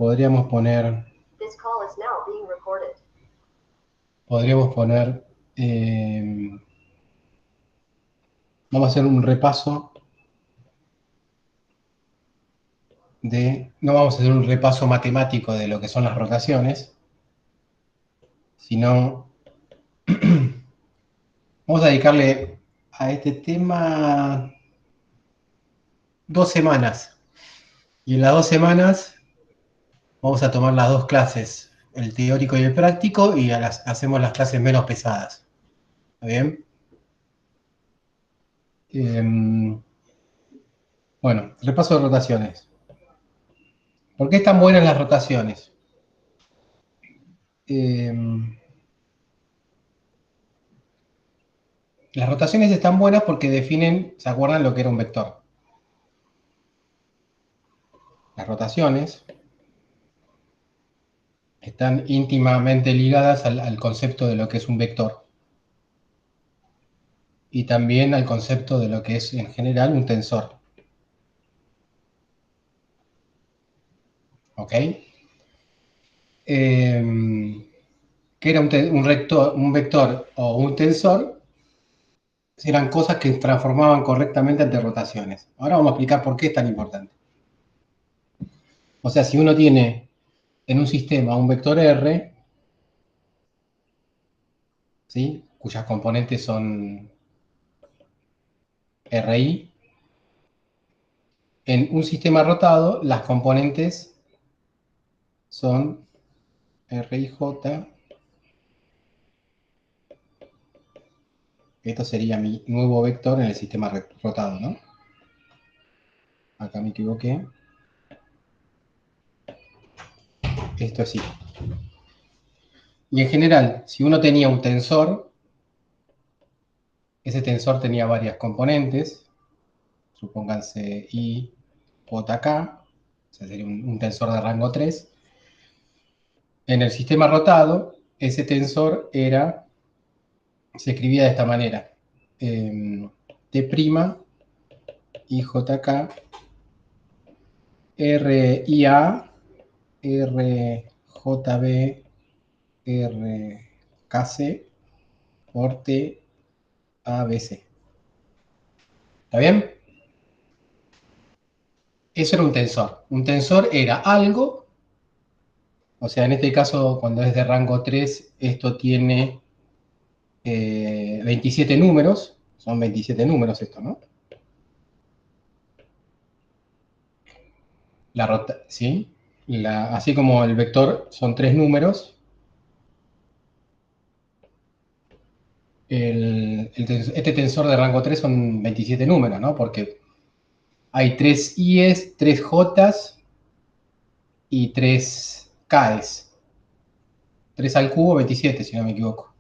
podríamos poner, vamos a hacer un repaso no vamos a hacer un repaso matemático de lo que son las rotaciones, sino vamos a dedicarle a este tema 2 semanas. Y en las 2 semanas vamos a tomar las dos clases, el teórico y el práctico, y hacemos las clases menos pesadas. ¿Está bien? Bueno, repaso de rotaciones. ¿Por qué están buenas las rotaciones? Las rotaciones están buenas porque definen, ¿se acuerdan lo que era un vector? Las rotaciones están íntimamente ligadas al concepto de lo que es un vector. Y también al concepto de lo que es en general un tensor. ¿Ok? ¿Qué era un vector o un tensor? Eran cosas que transformaban correctamente ante rotaciones. Ahora vamos a explicar por qué es tan importante. O sea, si uno tiene en un sistema un vector R, ¿sí?, cuyas componentes son RI, en un sistema rotado las componentes son RIJ. Esto sería mi nuevo vector en el sistema rotado, ¿no? Acá me equivoqué. Esto es Y. Y en general, si uno tenía un tensor, ese tensor tenía varias componentes, supónganse I, J, o sea, sería un tensor de rango 3. En el sistema rotado, ese tensor se escribía de esta manera. T', IJK, RIA, RJB, RKC, por T, ABC. ¿Está bien? Eso era un tensor. Un tensor era algo, o sea, en este caso, cuando es de rango 3, esto tiene 27 números. Son 27 números esto, ¿no? ¿Sí? Así como el vector son 3 números, este tensor de rango 3 son 27 números, ¿no? Porque hay 3 I's, 3 J's y 3 K's. 3 al cubo, 27, si no me equivoco.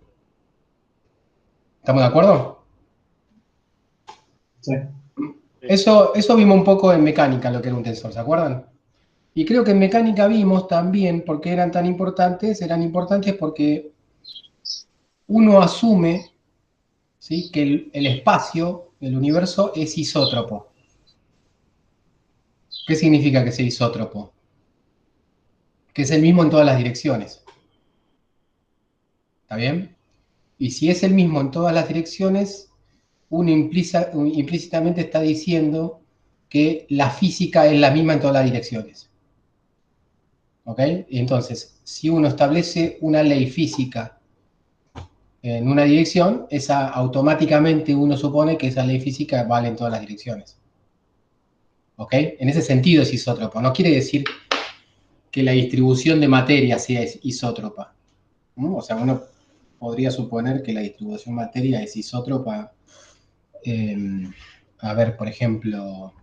¿Estamos de acuerdo? Sí. Eso vimos un poco en mecánica, lo que era un tensor, ¿se acuerdan? Y creo que en mecánica vimos también por qué eran tan importantes. Eran importantes porque uno asume, ¿sí?, que el espacio, el universo, es isótropo. ¿Qué significa que sea isótropo? Que es el mismo en todas las direcciones. ¿Está bien? Y si es el mismo en todas las direcciones, uno implícitamente está diciendo que la física es la misma en todas las direcciones. ¿Ok? Entonces, si uno establece una ley física en una dirección, automáticamente uno supone que esa ley física vale en todas las direcciones. ¿Ok? En ese sentido es isótropo. No quiere decir que la distribución de materia sea isótropa. ¿No? O sea, uno podría suponer que la distribución de materia es isótropa. A ver, por ejemplo,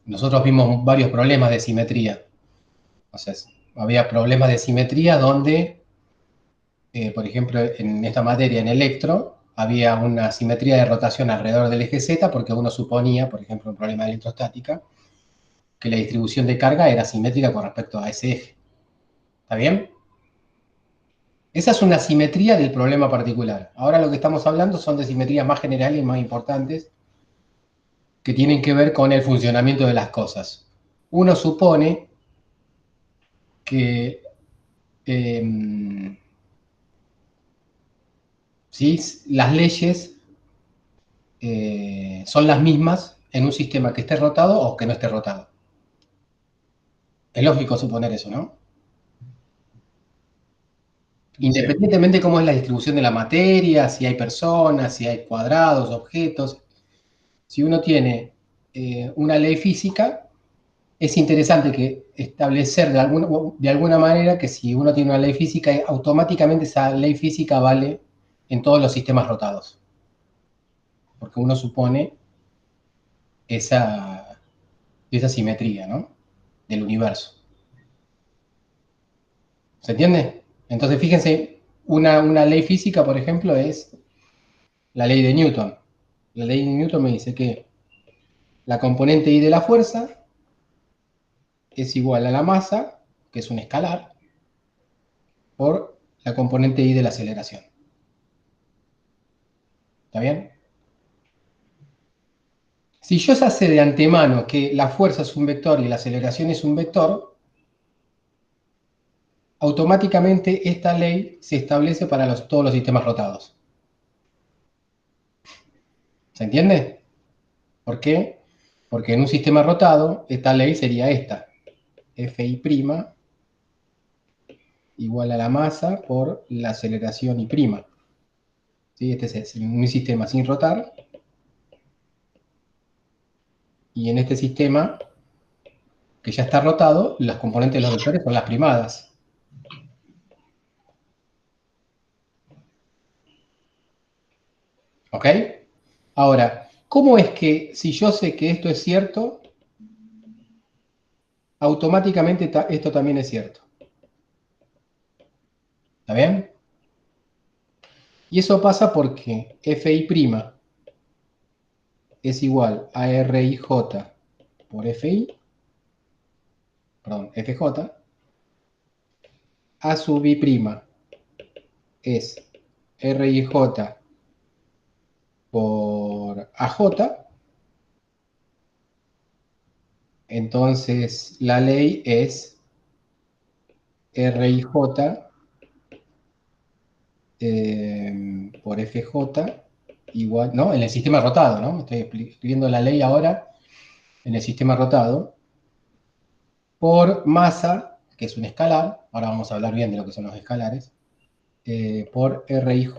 nosotros vimos varios problemas de simetría. O sea, había problemas de simetría donde, por ejemplo, en esta materia, en electro, había una simetría de rotación alrededor del eje Z, porque uno suponía, por ejemplo, un problema de electrostática, que la distribución de carga era simétrica con respecto a ese eje. ¿Está bien? Esa es una simetría del problema particular. Ahora lo que estamos hablando son de simetrías más generales y más importantes que tienen que ver con el funcionamiento de las cosas. uno supone que ¿sí? Las leyes son las mismas en un sistema que esté rotado o que no esté rotado. Es lógico suponer eso, ¿no? Independientemente de cómo es la distribución de la materia, si hay personas, si hay cuadrados, objetos, si uno tiene una ley física, es interesante que establecer de alguna manera que si uno tiene una ley física, automáticamente esa ley física vale en todos los sistemas rotados. Porque uno supone esa simetría, ¿no? Del universo. ¿Se entiende? Entonces, fíjense, una ley física, por ejemplo, es la ley de Newton. La ley de Newton me dice que la componente I de la fuerza es igual a la masa, que es un escalar, por la componente I de la aceleración. ¿Está bien? Si yo ya sé de antemano que la fuerza es un vector y la aceleración es un vector, automáticamente esta ley se establece para todos los sistemas rotados. ¿Se entiende? ¿Por qué? Porque en un sistema rotado, esta ley sería esta. Fi' igual a la masa por la aceleración I'. ¿Sí? Este es un sistema sin rotar. Y en este sistema, que ya está rotado, las componentes de los vectores son las primadas. ¿Ok? Ahora, ¿cómo es que si yo sé que esto es cierto, automáticamente esto también es cierto? ¿Está bien? Y eso pasa porque Fi' es igual a Rij por Fi, perdón, Fj, A sub I' es Rij por AJ, entonces la ley es Rij por Fj igual, ¿no? En el sistema rotado, ¿no? Estoy escribiendo la ley ahora en el sistema rotado, por masa, que es un escalar, ahora vamos a hablar bien de lo que son los escalares, por Rij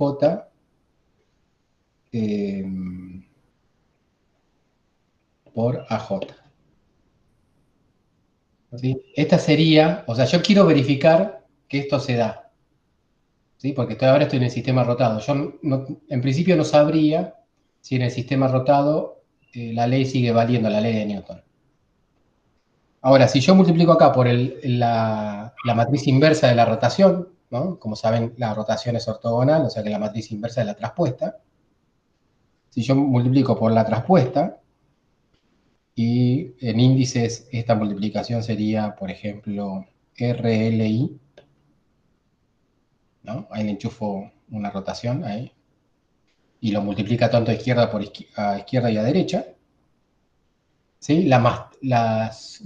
por AJ. ¿Sí? Esta sería, o sea, yo quiero verificar que esto se da, ¿sí? Porque ahora estoy en el sistema rotado. Yo en principio no sabría si en el sistema rotado la ley sigue valiendo, la ley de Newton. Ahora, si yo multiplico acá por la matriz inversa de la rotación, ¿no? Como saben, la rotación es ortogonal, o sea que la matriz inversa es la traspuesta. Si yo multiplico por la traspuesta, y en índices esta multiplicación sería, por ejemplo, RLI, ¿no? Ahí le enchufo una rotación, ahí, y lo multiplica tanto a izquierda, a izquierda y a derecha, ¿sí? La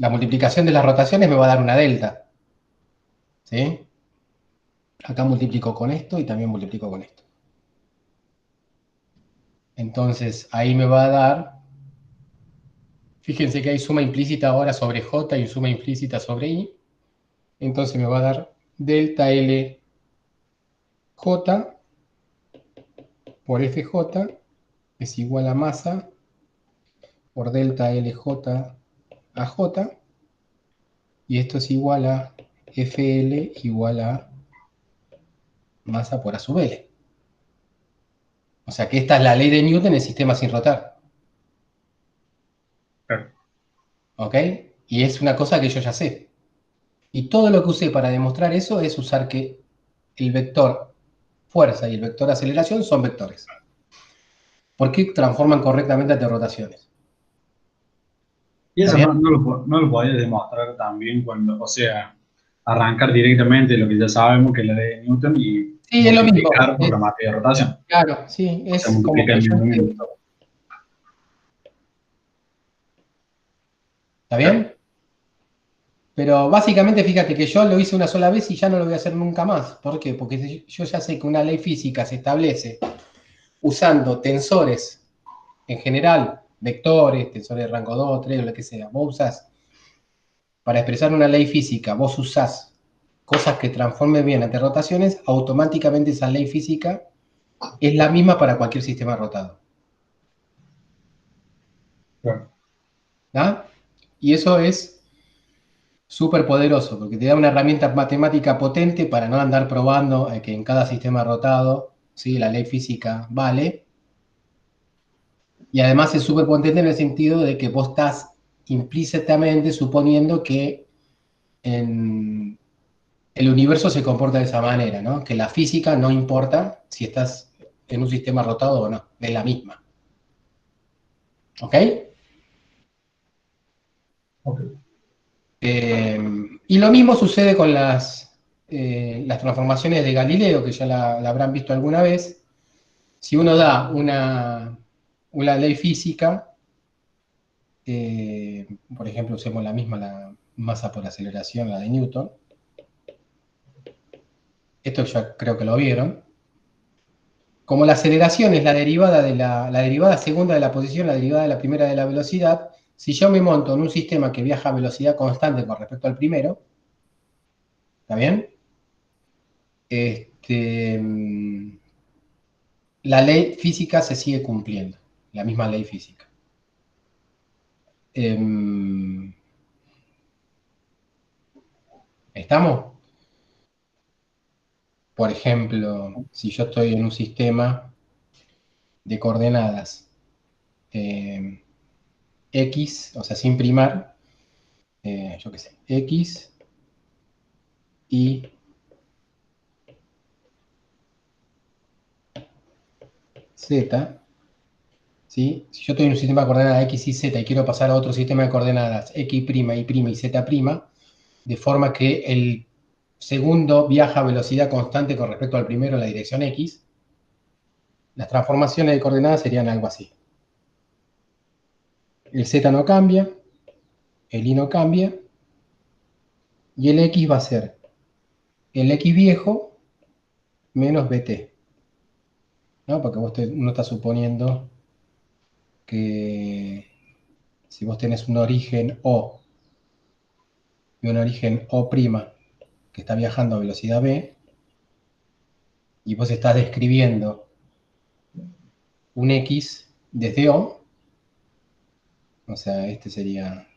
multiplicación de las rotaciones me va a dar una delta, ¿sí? Acá multiplico con esto y también multiplico con esto. Entonces, ahí me va a dar, fíjense que hay suma implícita ahora sobre J y suma implícita sobre I, entonces me va a dar delta LJ por FJ es igual a masa por delta LJ AJ, y esto es igual a FL igual a masa por A sub L. O sea que esta es la ley de Newton en el sistema sin rotar. Claro. ¿Ok? Y es una cosa que yo ya sé. Y todo lo que usé para demostrar eso es usar que el vector fuerza y el vector aceleración son vectores. Porque transforman correctamente ante rotaciones. Y ¿Está eso bien? no lo podías demostrar también cuando, o sea, arrancar directamente lo que ya sabemos que es la ley de Newton y Sí, es lo mismo. multiplicar por la materia de rotación. Claro, sí, O sea, es como multiplicar que en yo el sé. momento. ¿Está Claro. bien? Pero básicamente fíjate que yo lo hice una sola vez y ya no lo voy a hacer nunca más. ¿Por qué? Porque yo ya sé que una ley física se establece usando tensores en general, vectores, tensores de rango 2, 3 o lo que sea. Vos usás, para expresar una ley física, vos usás cosas que transformen bien ante rotaciones, automáticamente esa ley física es la misma para cualquier sistema rotado. Claro. ¿Ah? Y eso es súper poderoso, porque te da una herramienta matemática potente para no andar probando que en cada sistema rotado, ¿sí? La ley física vale. Y además es súper potente en el sentido de que vos estás implícitamente suponiendo que el universo se comporta de esa manera, ¿no? Que la física no importa si estás en un sistema rotado o no, es la misma. ¿Ok? Ok. Y lo mismo sucede con las transformaciones de Galileo, que ya la habrán visto alguna vez. Si uno da una ley física, por ejemplo, usemos la misma, la masa por aceleración, la de Newton. Esto ya creo que lo vieron. Como la aceleración es la derivada de la derivada segunda de la posición, la derivada de la primera de la velocidad, si yo me monto en un sistema que viaja a velocidad constante con respecto al primero, ¿está bien? Este, la ley física se sigue cumpliendo, la misma ley física. ¿Estamos? Por ejemplo, si yo estoy en un sistema de coordenadas X, o sea, sin primar, yo qué sé, X, Y, Z, ¿sí? Si yo estoy en un sistema de coordenadas X y Z y quiero pasar a otro sistema de coordenadas X', Y' y Z', de forma que el segundo viaja a velocidad constante con respecto al primero en la dirección X, las transformaciones de coordenadas serían algo así. El Z no cambia, el Y no cambia, y el X va a ser el X viejo menos BT, ¿no? Porque uno está suponiendo que si vos tenés un origen O y un origen O' que está viajando a velocidad B, y vos estás describiendo un X desde o sea, este sería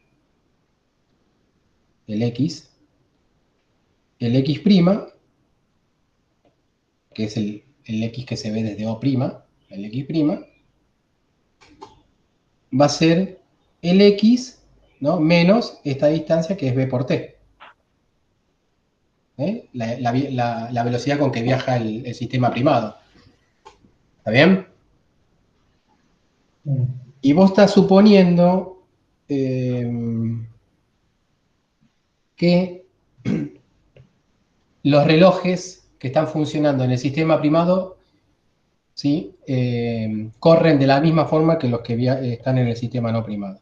el X', que es el X que se ve desde O', el X', va a ser el X, ¿no? Menos esta distancia que es B por T. La velocidad con que viaja el sistema primado. ¿Está bien? Y vos estás suponiendo que los relojes que están funcionando en el sistema primado, ¿sí? Corren de la misma forma que los que están en el sistema no primado.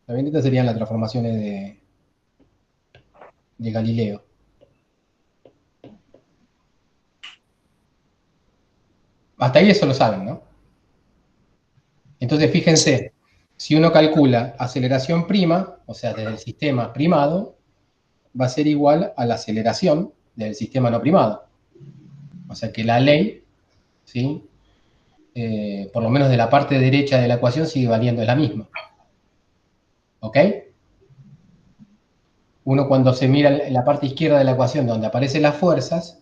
¿Está bien? Estas serían las transformaciones de Galileo. Hasta ahí eso lo saben, ¿no? Entonces, fíjense, si uno calcula aceleración prima, o sea, desde el sistema primado, va a ser igual a la aceleración del sistema no primado. O sea que la ley, ¿sí? Por lo menos de la parte derecha de la ecuación, sigue valiendo, es la misma. ¿Ok? Uno cuando se mira en la parte izquierda de la ecuación donde aparecen las fuerzas,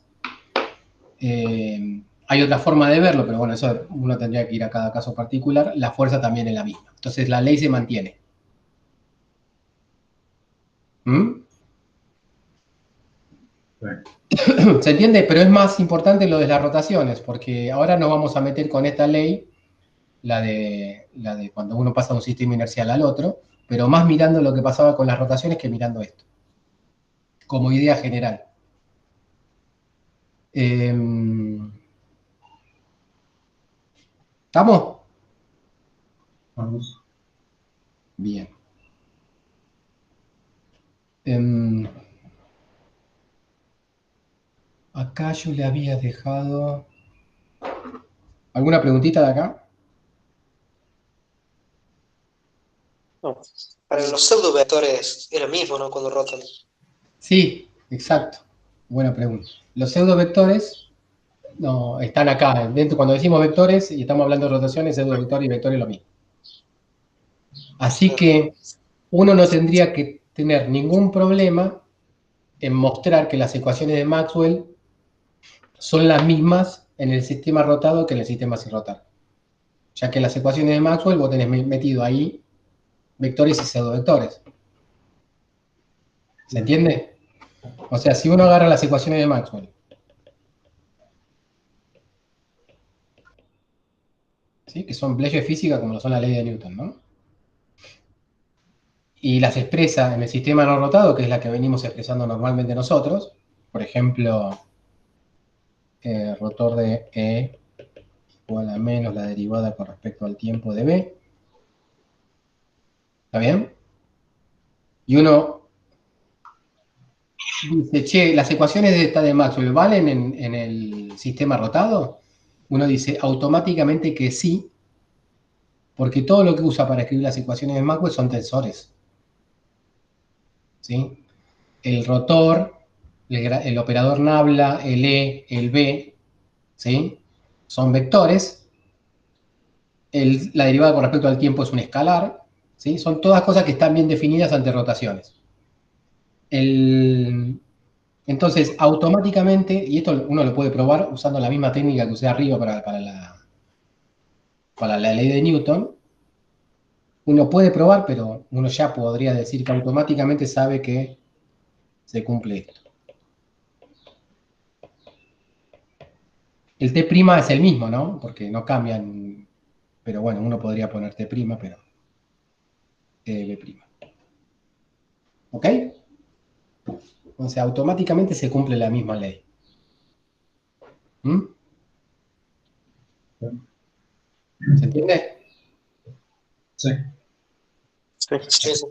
hay otra forma de verlo, pero bueno, eso uno tendría que ir a cada caso particular, la fuerza también es la misma. Entonces la ley se mantiene. ¿Mm? ¿Se entiende? Pero es más importante lo de las rotaciones, porque ahora nos vamos a meter con esta ley, la de cuando uno pasa de un sistema inercial al otro, pero más mirando lo que pasaba con las rotaciones que mirando esto, como idea general. ¿Estamos? Vamos. Bien. acá yo le había dejado... ¿Alguna preguntita de acá? No. Para los pseudovectores es lo mismo, ¿no? Cuando rotan. Sí, exacto. Buena pregunta. Los pseudovectores no, están acá. Dentro, cuando decimos vectores y estamos hablando de rotaciones, pseudovector y vector es lo mismo. Así que uno no tendría que tener ningún problema en mostrar que las ecuaciones de Maxwell son las mismas en el sistema rotado que en el sistema sin rotar. Ya que en las ecuaciones de Maxwell vos tenés metido ahí vectores y pseudovectores. ¿Se entiende? O sea, si uno agarra las ecuaciones de Maxwell, ¿sí? Que son leyes físicas como lo son la ley de Newton, ¿no? Y las expresa en el sistema no rotado, que es la que venimos expresando normalmente nosotros, por ejemplo, rotor de E igual a menos la derivada con respecto al tiempo de B. ¿Está bien? Y uno dice, che, las ecuaciones de esta de Maxwell valen en el sistema rotado. Uno dice automáticamente que sí, porque todo lo que usa para escribir las ecuaciones de Maxwell son tensores. ¿Sí? El rotor, el operador nabla, el E, el B, ¿sí? Son vectores. La derivada con respecto al tiempo es un escalar. ¿Sí? Son todas cosas que están bien definidas ante rotaciones. Entonces, automáticamente, y esto uno lo puede probar usando la misma técnica que usé arriba para la ley de Newton, uno puede probar, pero uno ya podría decir que automáticamente sabe que se cumple esto. El T' es el mismo, ¿no? Porque no cambian, pero bueno, uno podría poner T', pero B'. ¿Ok? O sea, automáticamente se cumple la misma ley. ¿Mm? ¿Se entiende? Sí. Sí, sí, sí.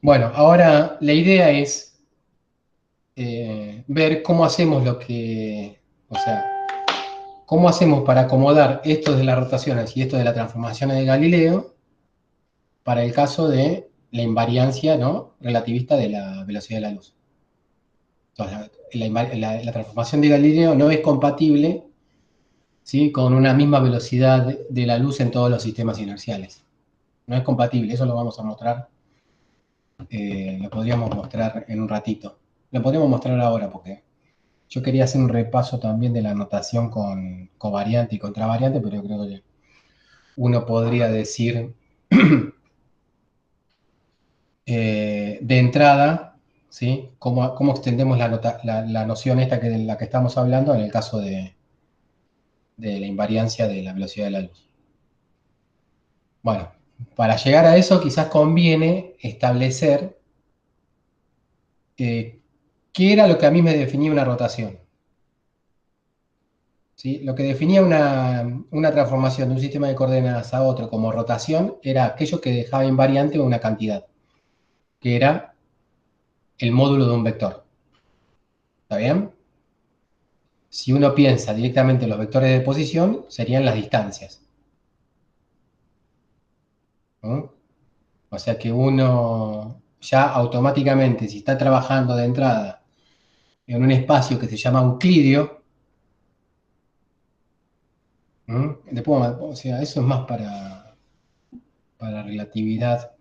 Bueno, ahora la idea es ver cómo hacemos o sea, cómo hacemos para acomodar esto de las rotaciones y esto de las transformaciones de Galileo para el caso de la invariancia, ¿no?, relativista de la velocidad de la luz. Entonces, la transformación de Galileo no es compatible, ¿sí?, con una misma velocidad de la luz en todos los sistemas inerciales. No es compatible, eso lo vamos a mostrar, lo podríamos mostrar en un ratito. Lo podríamos mostrar ahora porque yo quería hacer un repaso también de la notación con covariante y contravariante, pero creo que uno podría decir de entrada, ¿sí?, cómo extendemos la noción esta de la que estamos hablando en el caso de la invariancia de la velocidad de la luz. Bueno, para llegar a eso quizás conviene establecer qué era lo que a mí me definía una rotación. ¿Sí? Lo que definía una transformación de un sistema de coordenadas a otro como rotación era aquello que dejaba invariante una cantidad, que era el módulo de un vector. ¿Está bien? Si uno piensa directamente en los vectores de posición, serían las distancias. ¿No? O sea que uno ya automáticamente, si está trabajando de entrada en un espacio que se llama euclidio, después, o sea, eso es más para relatividad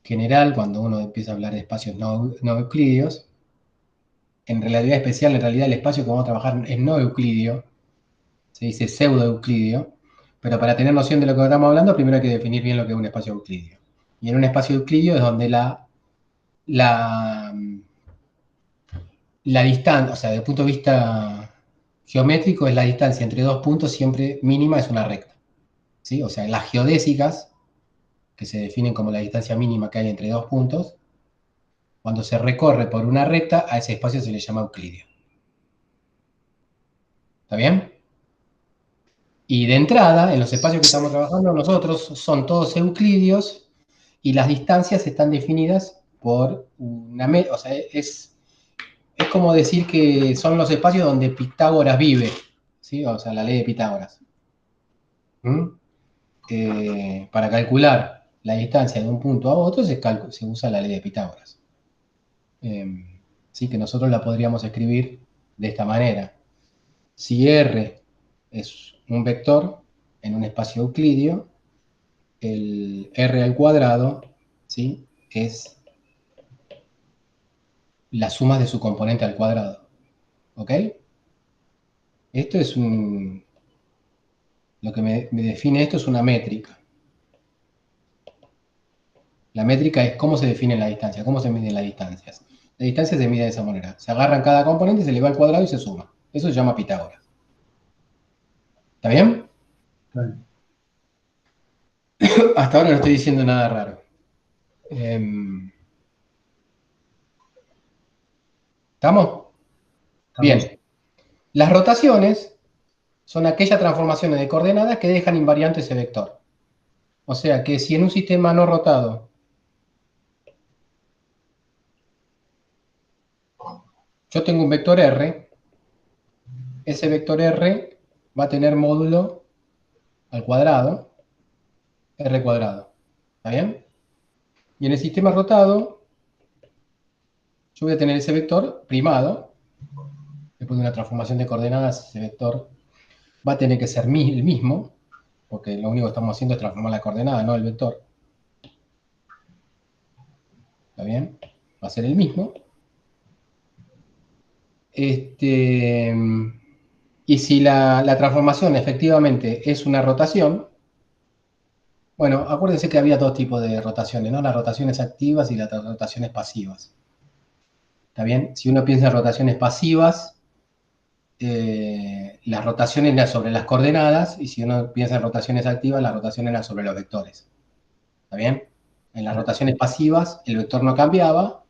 general, cuando uno empieza a hablar de espacios no euclidios. En relatividad especial, en realidad el espacio que vamos a trabajar es no euclidio, se dice pseudo euclidio, pero para tener noción de lo que estamos hablando, primero hay que definir bien lo que es un espacio euclidio. Y en un espacio euclidio es donde la distancia, o sea, desde el punto de vista geométrico, es la distancia entre dos puntos siempre mínima, es una recta. ¿Sí? O sea, las geodésicas, que se definen como la distancia mínima que hay entre dos puntos, cuando se recorre por una recta, a ese espacio se le llama euclidio. ¿Está bien? Y de entrada, en los espacios que estamos trabajando nosotros, son todos euclidios y las distancias están definidas por una... O sea, es como decir que son los espacios donde Pitágoras vive, ¿sí? O sea, la ley de Pitágoras. Para calcular la distancia de un punto a otro se usa la ley de Pitágoras. Sí, que nosotros la podríamos escribir de esta manera. Si R es un vector en un espacio euclidio, el R al cuadrado, ¿sí?, es la suma de su componente al cuadrado. ¿Ok? Esto es un... Lo que me define esto es una métrica. La métrica es cómo se define la distancia, cómo se miden las distancias. La distancia se mide de esa manera. Se agarran cada componente, se le va al cuadrado y se suma. Eso se llama Pitágoras. ¿Está bien? Hasta ahora no estoy diciendo nada raro. ¿Estamos? Bien. Las rotaciones son aquellas transformaciones de coordenadas que dejan invariante ese vector. O sea que si en un sistema no rotado yo tengo un vector R, ese vector R va a tener módulo al cuadrado, R cuadrado. ¿Está bien? Y en el sistema rotado, yo voy a tener ese vector primado. Después de una transformación de coordenadas, ese vector va a tener que ser el mismo, porque lo único que estamos haciendo es transformar la coordenada, no el vector. ¿Está bien? Va a ser el mismo. Y si la transformación efectivamente es una rotación, bueno, acuérdense que había dos tipos de rotaciones, ¿no? Las rotaciones activas y las rotaciones pasivas. ¿Está bien? Si uno piensa en rotaciones pasivas, las rotaciones eran sobre las coordenadas, y si uno piensa en rotaciones activas, las rotaciones eran sobre los vectores. ¿Está bien? En las rotaciones pasivas el vector no cambiaba,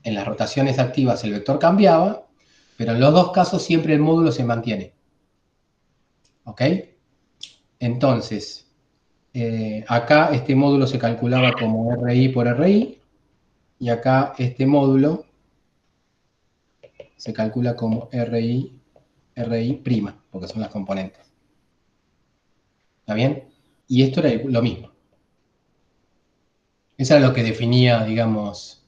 en las rotaciones activas el vector cambiaba, pero en los dos casos siempre el módulo se mantiene. ¿Ok? Entonces, acá este módulo se calculaba como RI por RI, y acá este módulo se calcula como RI prima, porque son las componentes. ¿Está bien? Y esto era lo mismo. Eso era lo que definía, digamos,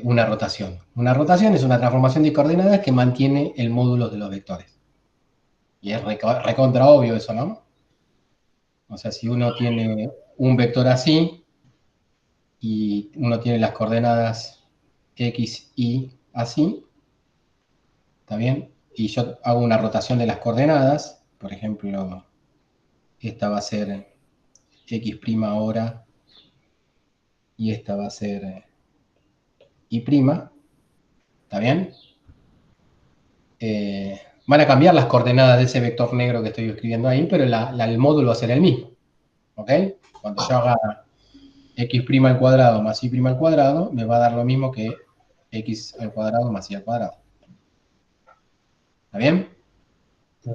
una rotación. Una rotación es una transformación de coordenadas que mantiene el módulo de los vectores. Y es recontra obvio eso, ¿no? O sea, si uno tiene un vector así, y uno tiene las coordenadas X, Y así, ¿está bien? Y yo hago una rotación de las coordenadas, por ejemplo, esta va a ser X' ahora, y esta va a ser Y', ¿está bien? Van a cambiar las coordenadas de ese vector negro que estoy escribiendo ahí, pero el módulo va a ser el mismo, ¿ok? Cuando yo haga X' al cuadrado más Y' al cuadrado, me va a dar lo mismo que X al cuadrado más Y al cuadrado. ¿Está bien? Sí.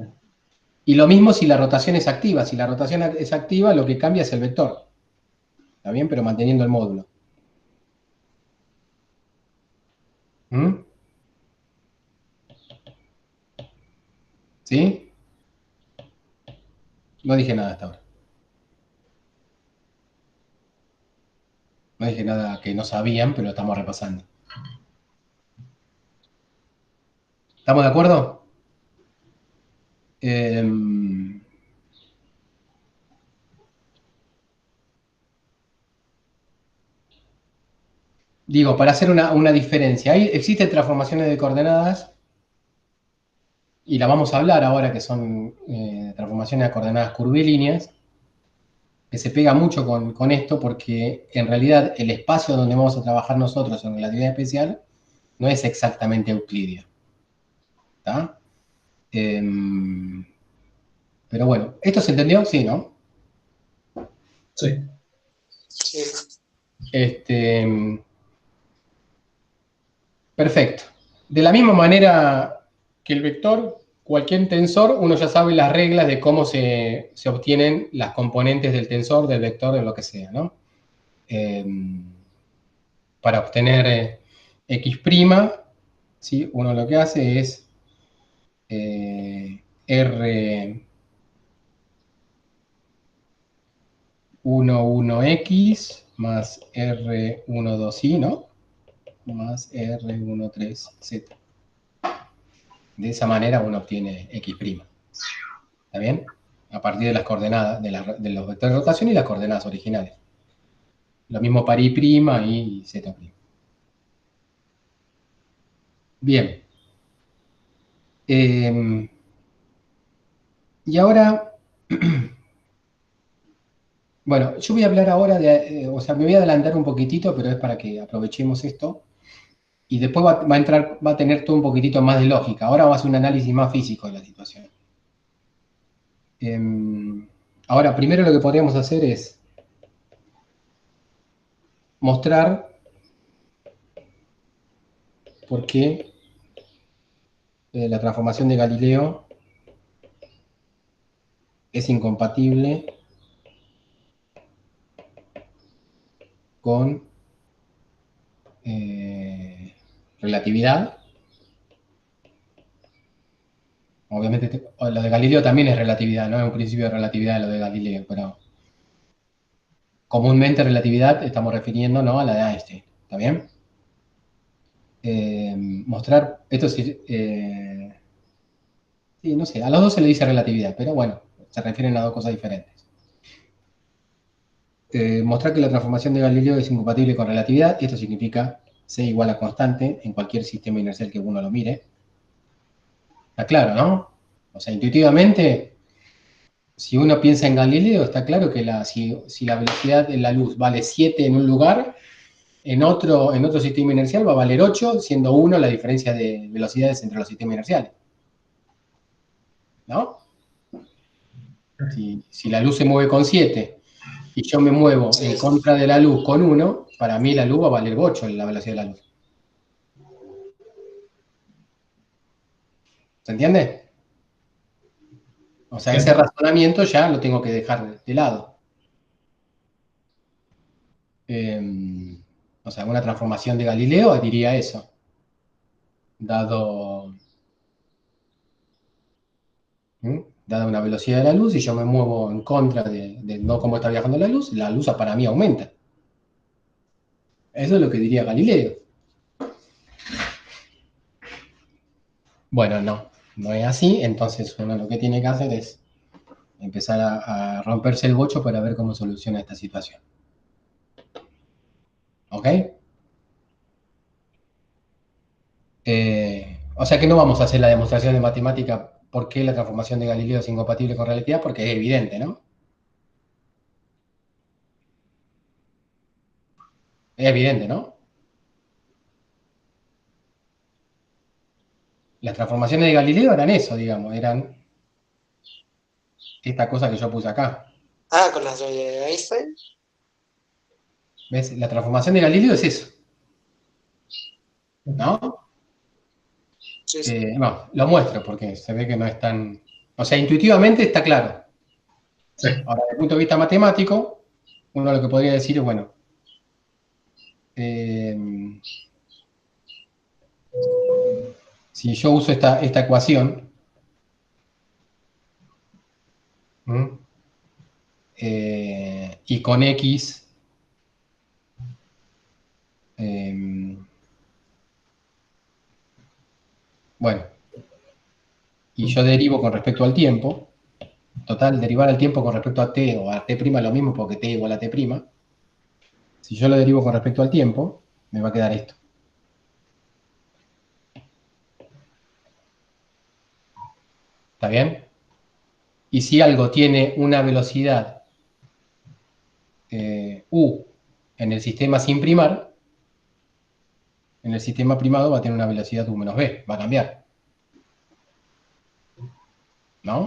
Y lo mismo si la rotación es activa. Si la rotación es activa, lo que cambia es el vector. ¿Está bien? Pero manteniendo el módulo. ¿Sí? No dije nada hasta ahora. No dije nada que no sabían, pero lo estamos repasando. ¿Estamos de acuerdo? Digo, para hacer una diferencia. Existen transformaciones de coordenadas, y la vamos a hablar ahora, que son transformaciones de coordenadas curvilíneas, que se pega mucho con esto, porque en realidad el espacio donde vamos a trabajar nosotros en relatividad especial no es exactamente euclidio. ¿Está? Pero bueno, ¿esto se entendió? Sí, ¿no? Sí. Sí. Perfecto. De la misma manera que el vector, cualquier tensor, uno ya sabe las reglas de cómo se obtienen las componentes del tensor, del vector, de lo que sea, ¿no? Para obtener X', ¿sí? Uno lo que hace es R11X más R12Y, ¿no? Más R13Z. De esa manera uno obtiene X'. ¿Está bien? A partir de las coordenadas, de los vectores de rotación y las coordenadas originales. Lo mismo para Y' y Z'. Bien. Y ahora, bueno, yo voy a hablar ahora o sea, me voy a adelantar un poquitito, pero es para que aprovechemos esto. Y después va a tener todo un poquitito más de lógica. Ahora va a hacer un análisis más físico de la situación. Ahora, primero lo que podríamos hacer es mostrar por qué la transformación de Galileo es incompatible con relatividad. Obviamente, lo de Galileo también es relatividad, ¿no? Es un principio de relatividad lo de Galileo, pero comúnmente relatividad estamos refiriendo, ¿no?, a la de Einstein. ¿Está bien? Mostrar, esto es, sí, no sé, a los dos se le dice relatividad, pero bueno, se refieren a dos cosas diferentes. Mostrar que la transformación de Galileo es incompatible con relatividad, y esto significa C igual a constante en cualquier sistema inercial que uno lo mire. Está claro, ¿no? O sea, intuitivamente, si uno piensa en Galileo, está claro que si la velocidad de la luz vale 7 en un lugar, en otro sistema inercial va a valer 8, siendo 1 la diferencia de velocidades entre los sistemas inerciales. ¿No? Si la luz se mueve con 7 y yo me muevo en contra de la luz con 1, para mí la luz va a valer 8 la velocidad de la luz. ¿Se entiende? O sea, ese razonamiento ya lo tengo que dejar de lado. O sea, una transformación de Galileo diría eso. Dado una velocidad de la luz y yo me muevo en contra de no cómo está viajando la luz para mí aumenta. Eso es lo que diría Galileo. Bueno, no es así, entonces uno lo que tiene que hacer es empezar a romperse el bocho para ver cómo soluciona esta situación. ¿Ok? O sea que no vamos a hacer la demostración de matemática por qué la transformación de Galileo es incompatible con relatividad, porque es evidente, ¿no? Es evidente, ¿no? Las transformaciones de Galileo eran eso, digamos, eran esta cosa que yo puse acá. Ah, con las de Einstein. ¿Ves? La transformación de Galileo es eso. ¿No? Sí, sí. No, lo muestro porque se ve que no es tan... O sea, intuitivamente está claro. Sí. Ahora, desde el punto de vista matemático, uno lo que podría decir es, bueno, si yo uso esta ecuación, y con X, bueno, y yo derivo con respecto al tiempo, total, derivar el tiempo con respecto a t o a t' es lo mismo porque t igual a t'. Si yo lo derivo con respecto al tiempo, me va a quedar esto. ¿Está bien? Y si algo tiene una velocidad u en el sistema sin primar, en el sistema primado va a tener una velocidad u menos b, va a cambiar. ¿No?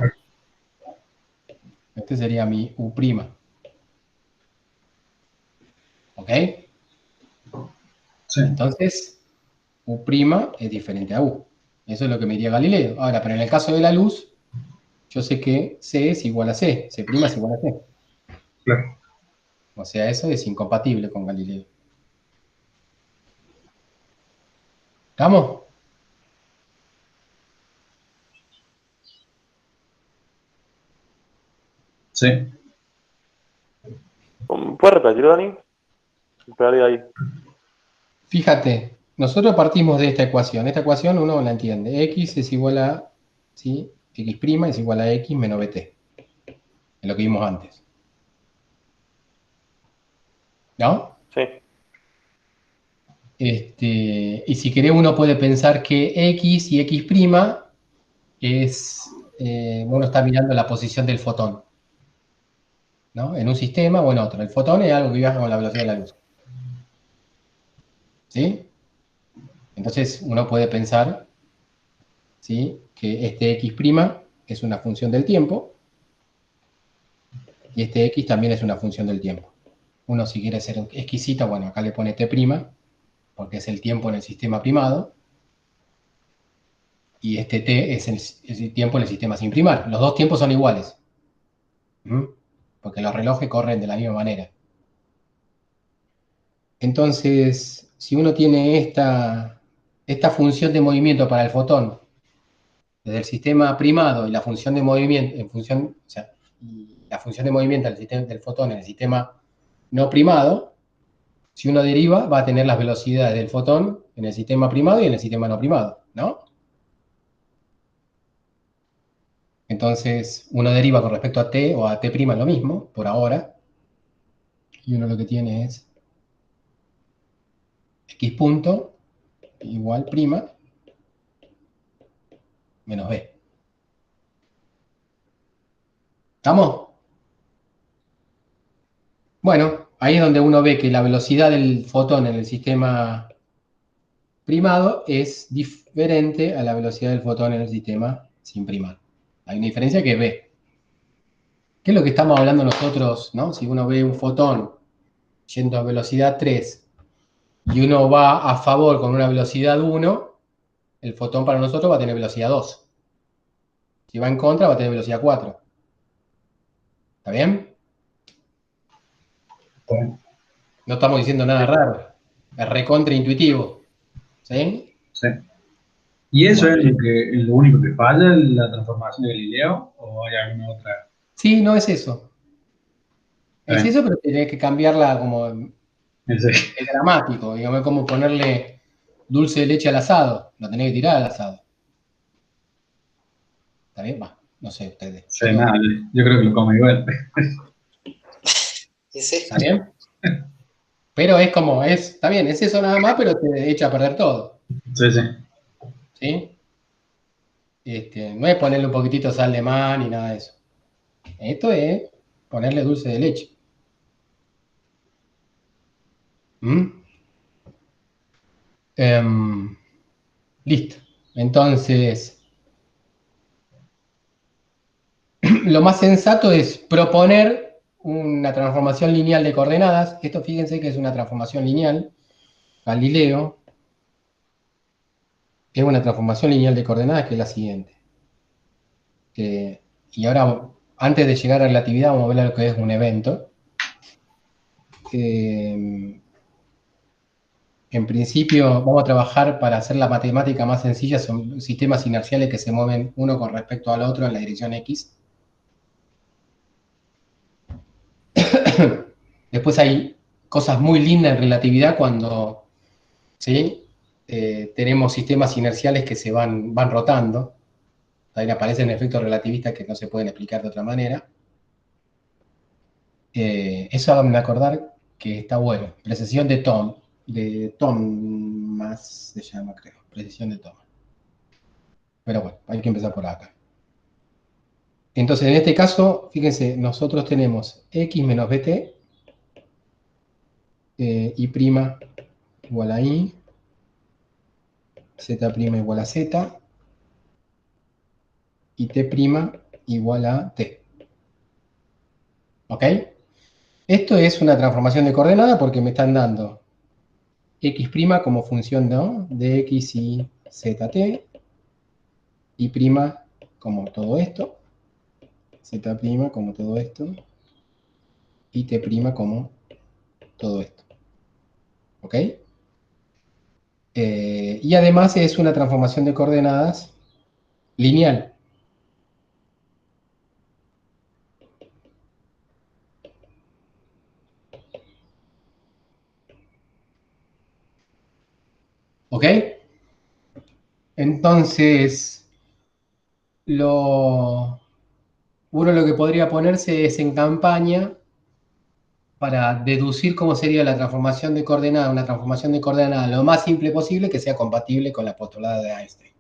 Este sería mi u'. ¿Ok? Sí. Entonces, u' es diferente a u. Eso es lo que me diría Galileo. Ahora, pero en el caso de la luz, yo sé que C es igual a C, C' es igual a C. Claro. O sea, eso es incompatible con Galileo. ¿Estamos? Sí. ¿Puedes repetir, Dani? Me perdí ahí. Fíjate, nosotros partimos de esta ecuación. Esta ecuación uno la entiende. X es igual a, ¿sí? X' es igual a X menos BT. Es lo que vimos antes. ¿No? Sí. Y si querés, uno puede pensar que X y X' es, uno está mirando la posición del fotón, ¿no? En un sistema o en otro. El fotón es algo que viaja con la velocidad de la luz. ¿Sí? Entonces, uno puede pensar, ¿sí?, que este X' es una función del tiempo y este X también es una función del tiempo. Uno, si quiere ser exquisito, bueno, acá le pone T', porque es el tiempo en el sistema primado, y este T es el tiempo en el sistema sin primar. Los dos tiempos son iguales, porque los relojes corren de la misma manera. Entonces, si uno tiene esta función de movimiento para el fotón desde el sistema primado y la función de movimiento, la función de movimiento del fotón en el sistema no primado, si uno deriva, va a tener las velocidades del fotón en el sistema primado y en el sistema no primado, ¿no? Entonces, uno deriva con respecto a t o a t' lo mismo, por ahora, y uno lo que tiene es x punto igual prima menos b. ¿Estamos? Bueno, ahí es donde uno ve que la velocidad del fotón en el sistema primado es diferente a la velocidad del fotón en el sistema sin primar. Hay una diferencia que es b. ¿Qué es lo que estamos hablando nosotros, no? Si uno ve un fotón yendo a velocidad 3 y uno va a favor con una velocidad 1, el fotón para nosotros va a tener velocidad 2. Si va en contra, va a tener velocidad 4. ¿Está bien? Bueno, No estamos diciendo nada raro. Es recontraintuitivo. ¿Sí? sí. ¿Y eso Bueno. es lo único que falla en la transformación de Galileo? ¿O hay alguna otra? Sí, no es eso. Está Es bien. eso, pero tenés que cambiarla como Ese- es dramático. Digamos, es como ponerle dulce de leche al asado. Lo tenés que tirar al asado. ¿Está bien? Va, no sé ustedes. sí, nada, yo creo que lo como igual. Y sí, ¿Está bien? Pero es como, está bien, es eso nada más, pero te echa a perder todo. Sí, sí. ¿Sí? No es ponerle un poquitito de sal de mar ni nada de eso. Esto es ponerle dulce de leche. ¿Mm? Listo. Entonces, lo más sensato es proponer una transformación lineal de coordenadas. Esto fíjense que es una transformación lineal. Galileo es una transformación lineal de coordenadas que es la siguiente. Y ahora, antes de llegar a relatividad, vamos a ver lo que es un evento. En principio, vamos a trabajar para hacer la matemática más sencilla. Son sistemas inerciales que se mueven uno con respecto al otro en la dirección X. Después hay cosas muy lindas en relatividad cuando, ¿sí?, tenemos sistemas inerciales que se van rotando. Ahí aparecen efectos relativistas que no se pueden explicar de otra manera. Eso háganme acordar que está bueno. Precesión de Thomas se llama, creo. Precesión de Thomas. Pero bueno, hay que empezar por acá. Entonces, en este caso, fíjense, nosotros tenemos x menos bt, y' igual a i, z' igual a z, y t' igual a t. ¿Ok? Esto es una transformación de coordenada porque me están dando x' como función, ¿no?, de x y zt, Y' como todo esto, Z' como todo esto, y T' como todo esto. ¿Ok? Y además es una transformación de coordenadas lineal. ¿Ok? Entonces, uno lo que podría ponerse es en campaña para deducir cómo sería la transformación de coordenada, una transformación de coordenada lo más simple posible que sea compatible con la postulada de Einstein.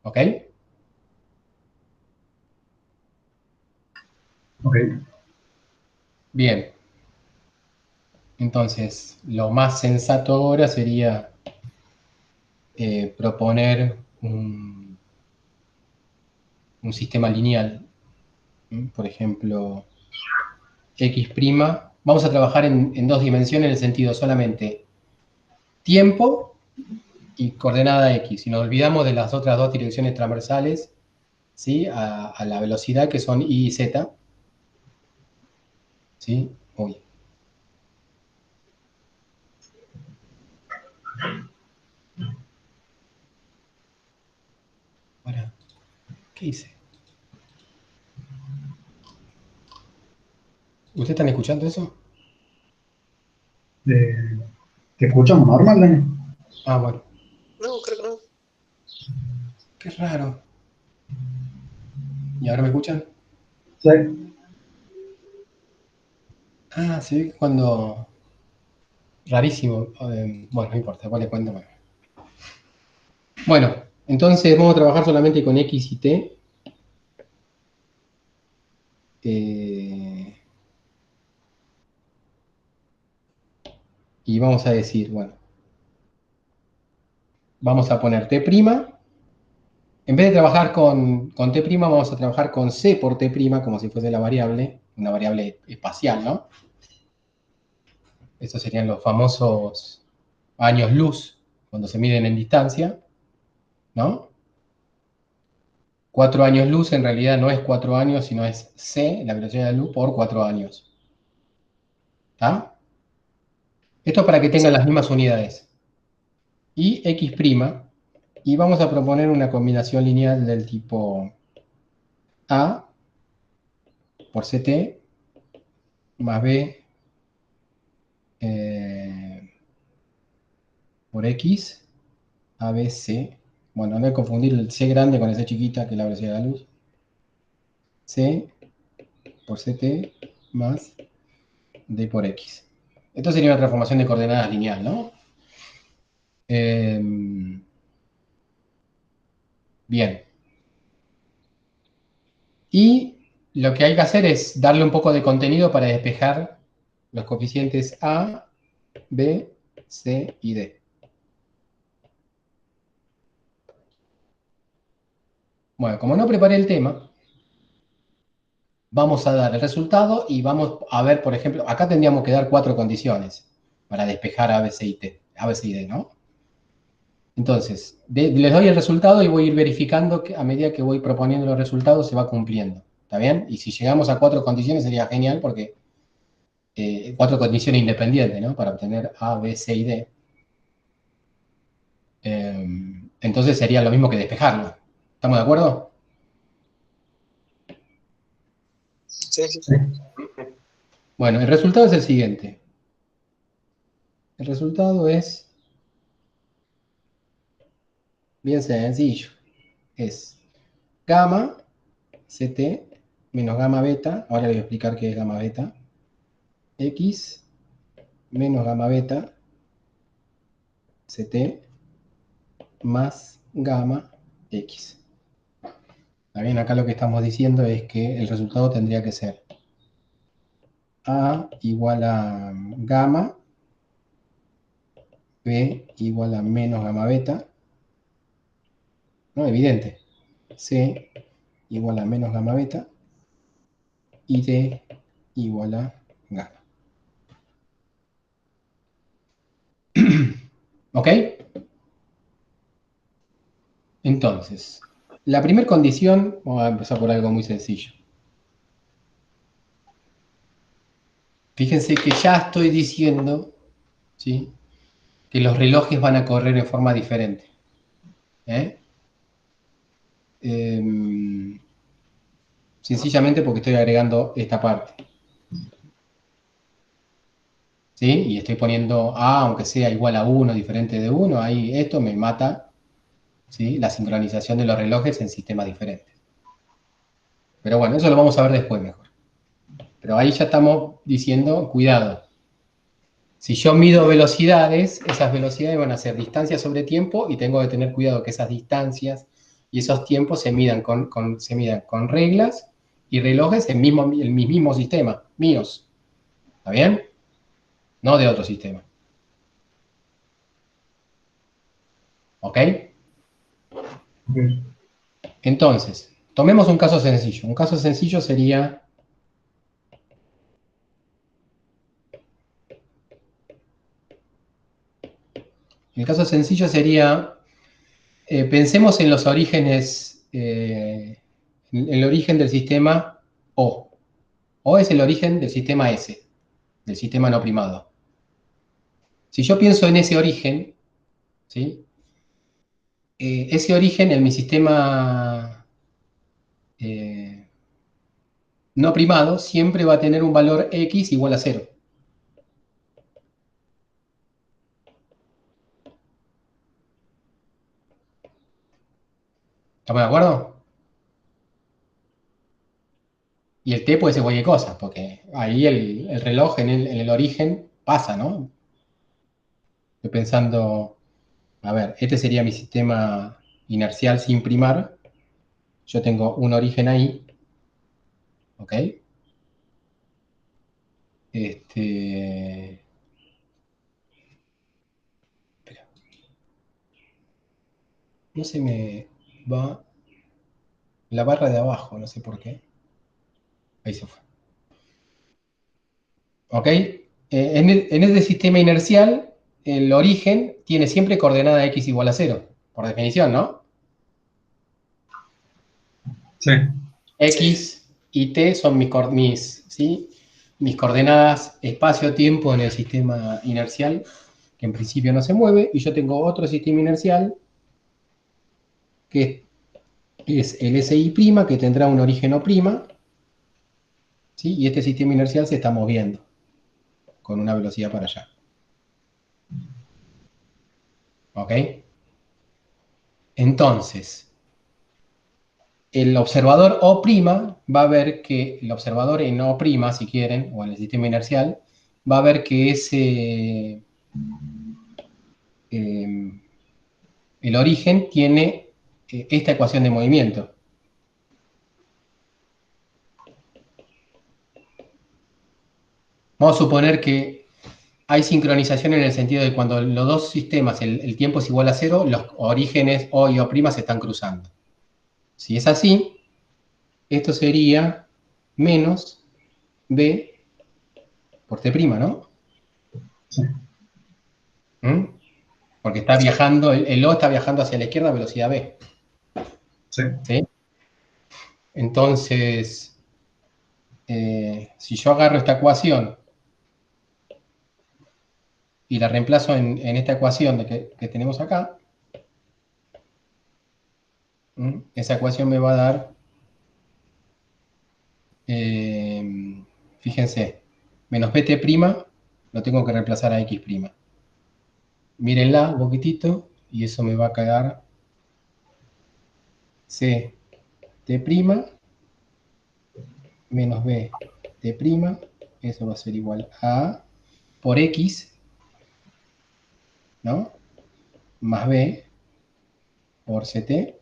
¿Ok? Ok. Bien. Entonces, lo más sensato ahora sería proponer un sistema lineal. Por ejemplo, X'. Vamos a trabajar en dos dimensiones en el sentido solamente tiempo y coordenada X. Si nos olvidamos de las otras dos direcciones transversales, ¿sí? A la velocidad que son Y y Z. ¿Sí? Uy. Para, ¿qué hice? ¿Ustedes están escuchando eso? ¿Te escuchamos normal, Dani? Ah, bueno. No, creo que no. Qué raro. ¿Y ahora me escuchan? Sí. Ah, sí, cuando... Rarísimo. Bueno, no importa, después le cuento. Bueno, entonces vamos a trabajar solamente con X y T. Y vamos a decir, bueno, vamos a poner T'. En vez de trabajar con T', vamos a trabajar con C por T', como si fuese la variable, una variable espacial, ¿no? Estos serían los famosos años luz, cuando se miden en distancia, ¿no? 4 años luz en realidad no es 4 años, sino es C, la velocidad de la luz, por 4 años. ¿Está? Esto es para que tengan las mismas unidades. Y X', y vamos a proponer una combinación lineal del tipo A por CT más B por X ABC. Bueno, no hay que confundir el C grande con el C chiquita, que es la velocidad de la luz. C por CT más D por X. Esto sería una transformación de coordenadas lineal, ¿no? Bien. Y lo que hay que hacer es darle un poco de contenido para despejar los coeficientes A, B, C y D. Bueno, como no preparé el tema, vamos a dar el resultado y vamos a ver, por ejemplo, acá tendríamos que dar 4 condiciones para despejar A, B, C y T, A, B, C y D, ¿no? Entonces, les doy el resultado y voy a ir verificando que a medida que voy proponiendo los resultados se va cumpliendo. ¿Está bien? Y si llegamos a 4 condiciones sería genial porque 4 condiciones independientes, ¿no? Para obtener A, B, C y D. Entonces sería lo mismo que despejarlo. ¿Estamos de acuerdo? Sí, sí. Sí. Bueno, el resultado es el siguiente. El resultado es bien sencillo. Es gamma CT menos gamma beta. Ahora les voy a explicar qué es gamma beta. X menos gamma beta CT más gamma X. ¿Está bien? Acá lo que estamos diciendo es que el resultado tendría que ser A igual a gamma, B igual a menos gamma beta, ¿no? Evidente. C igual a menos gamma beta y D igual a gamma. ¿Ok? Entonces, la primera condición, vamos a empezar por algo muy sencillo. Fíjense que ya estoy diciendo, ¿sí?, que los relojes van a correr en forma diferente. Sencillamente porque estoy agregando esta parte. ¿Sí? Y estoy poniendo A, aunque sea igual a 1, diferente de 1, ahí esto me mata, ¿sí?, la sincronización de los relojes en sistemas diferentes. Pero bueno, eso lo vamos a ver después mejor. Pero ahí ya estamos diciendo, cuidado. Si yo mido velocidades, esas velocidades van a ser distancias sobre tiempo y tengo que tener cuidado que esas distancias y esos tiempos se midan con reglas y relojes en el mismo sistema, míos. ¿Está bien? No de otro sistema. ¿Ok? Ok. Entonces, tomemos un caso sencillo. Un caso sencillo sería... El caso sencillo sería... pensemos en los orígenes... en el origen del sistema O. O es el origen del sistema S, del sistema no primado. Si yo pienso en ese origen, ¿sí?, ese origen en mi sistema no primado siempre va a tener un valor X igual a 0. ¿Estamos de acuerdo? Y el T puede ser cualquier cosa, porque ahí el reloj en el origen pasa, ¿no? Estoy pensando, a ver, este sería mi sistema inercial sin primar. Yo tengo un origen ahí, ¿ok? Espera. No se me va la barra de abajo, no sé por qué. Ahí se fue. ¿Ok? En este sistema inercial, el origen tiene siempre coordenada x igual a 0, por definición, ¿no? Sí. X y t son ¿sí?, mis coordenadas espacio-tiempo en el sistema inercial, que en principio no se mueve, y yo tengo otro sistema inercial, que es el SI', que tendrá un origen O', ¿sí? Y este sistema inercial se está moviendo con una velocidad para allá. ¿Ok? Entonces, el observador O' va a ver que el observador en O', si quieren, o en el sistema inercial, va a ver que el origen tiene esta ecuación de movimiento. Vamos a suponer que hay sincronización en el sentido de cuando los dos sistemas, el tiempo es igual a 0, los orígenes O y O' se están cruzando. Si es así, esto sería menos B por T', ¿no? Sí. ¿Mm? Porque está viajando, el O está viajando hacia la izquierda a velocidad B. Sí. ¿Sí? Entonces, si yo agarro esta ecuación y la reemplazo en esta ecuación que tenemos acá, esa ecuación me va a dar, fíjense, menos bt', lo tengo que reemplazar a x'. Mírenla un poquitito y eso me va a quedar ct' menos b t', eso va a ser igual a por x, ¿no?, más b por ct,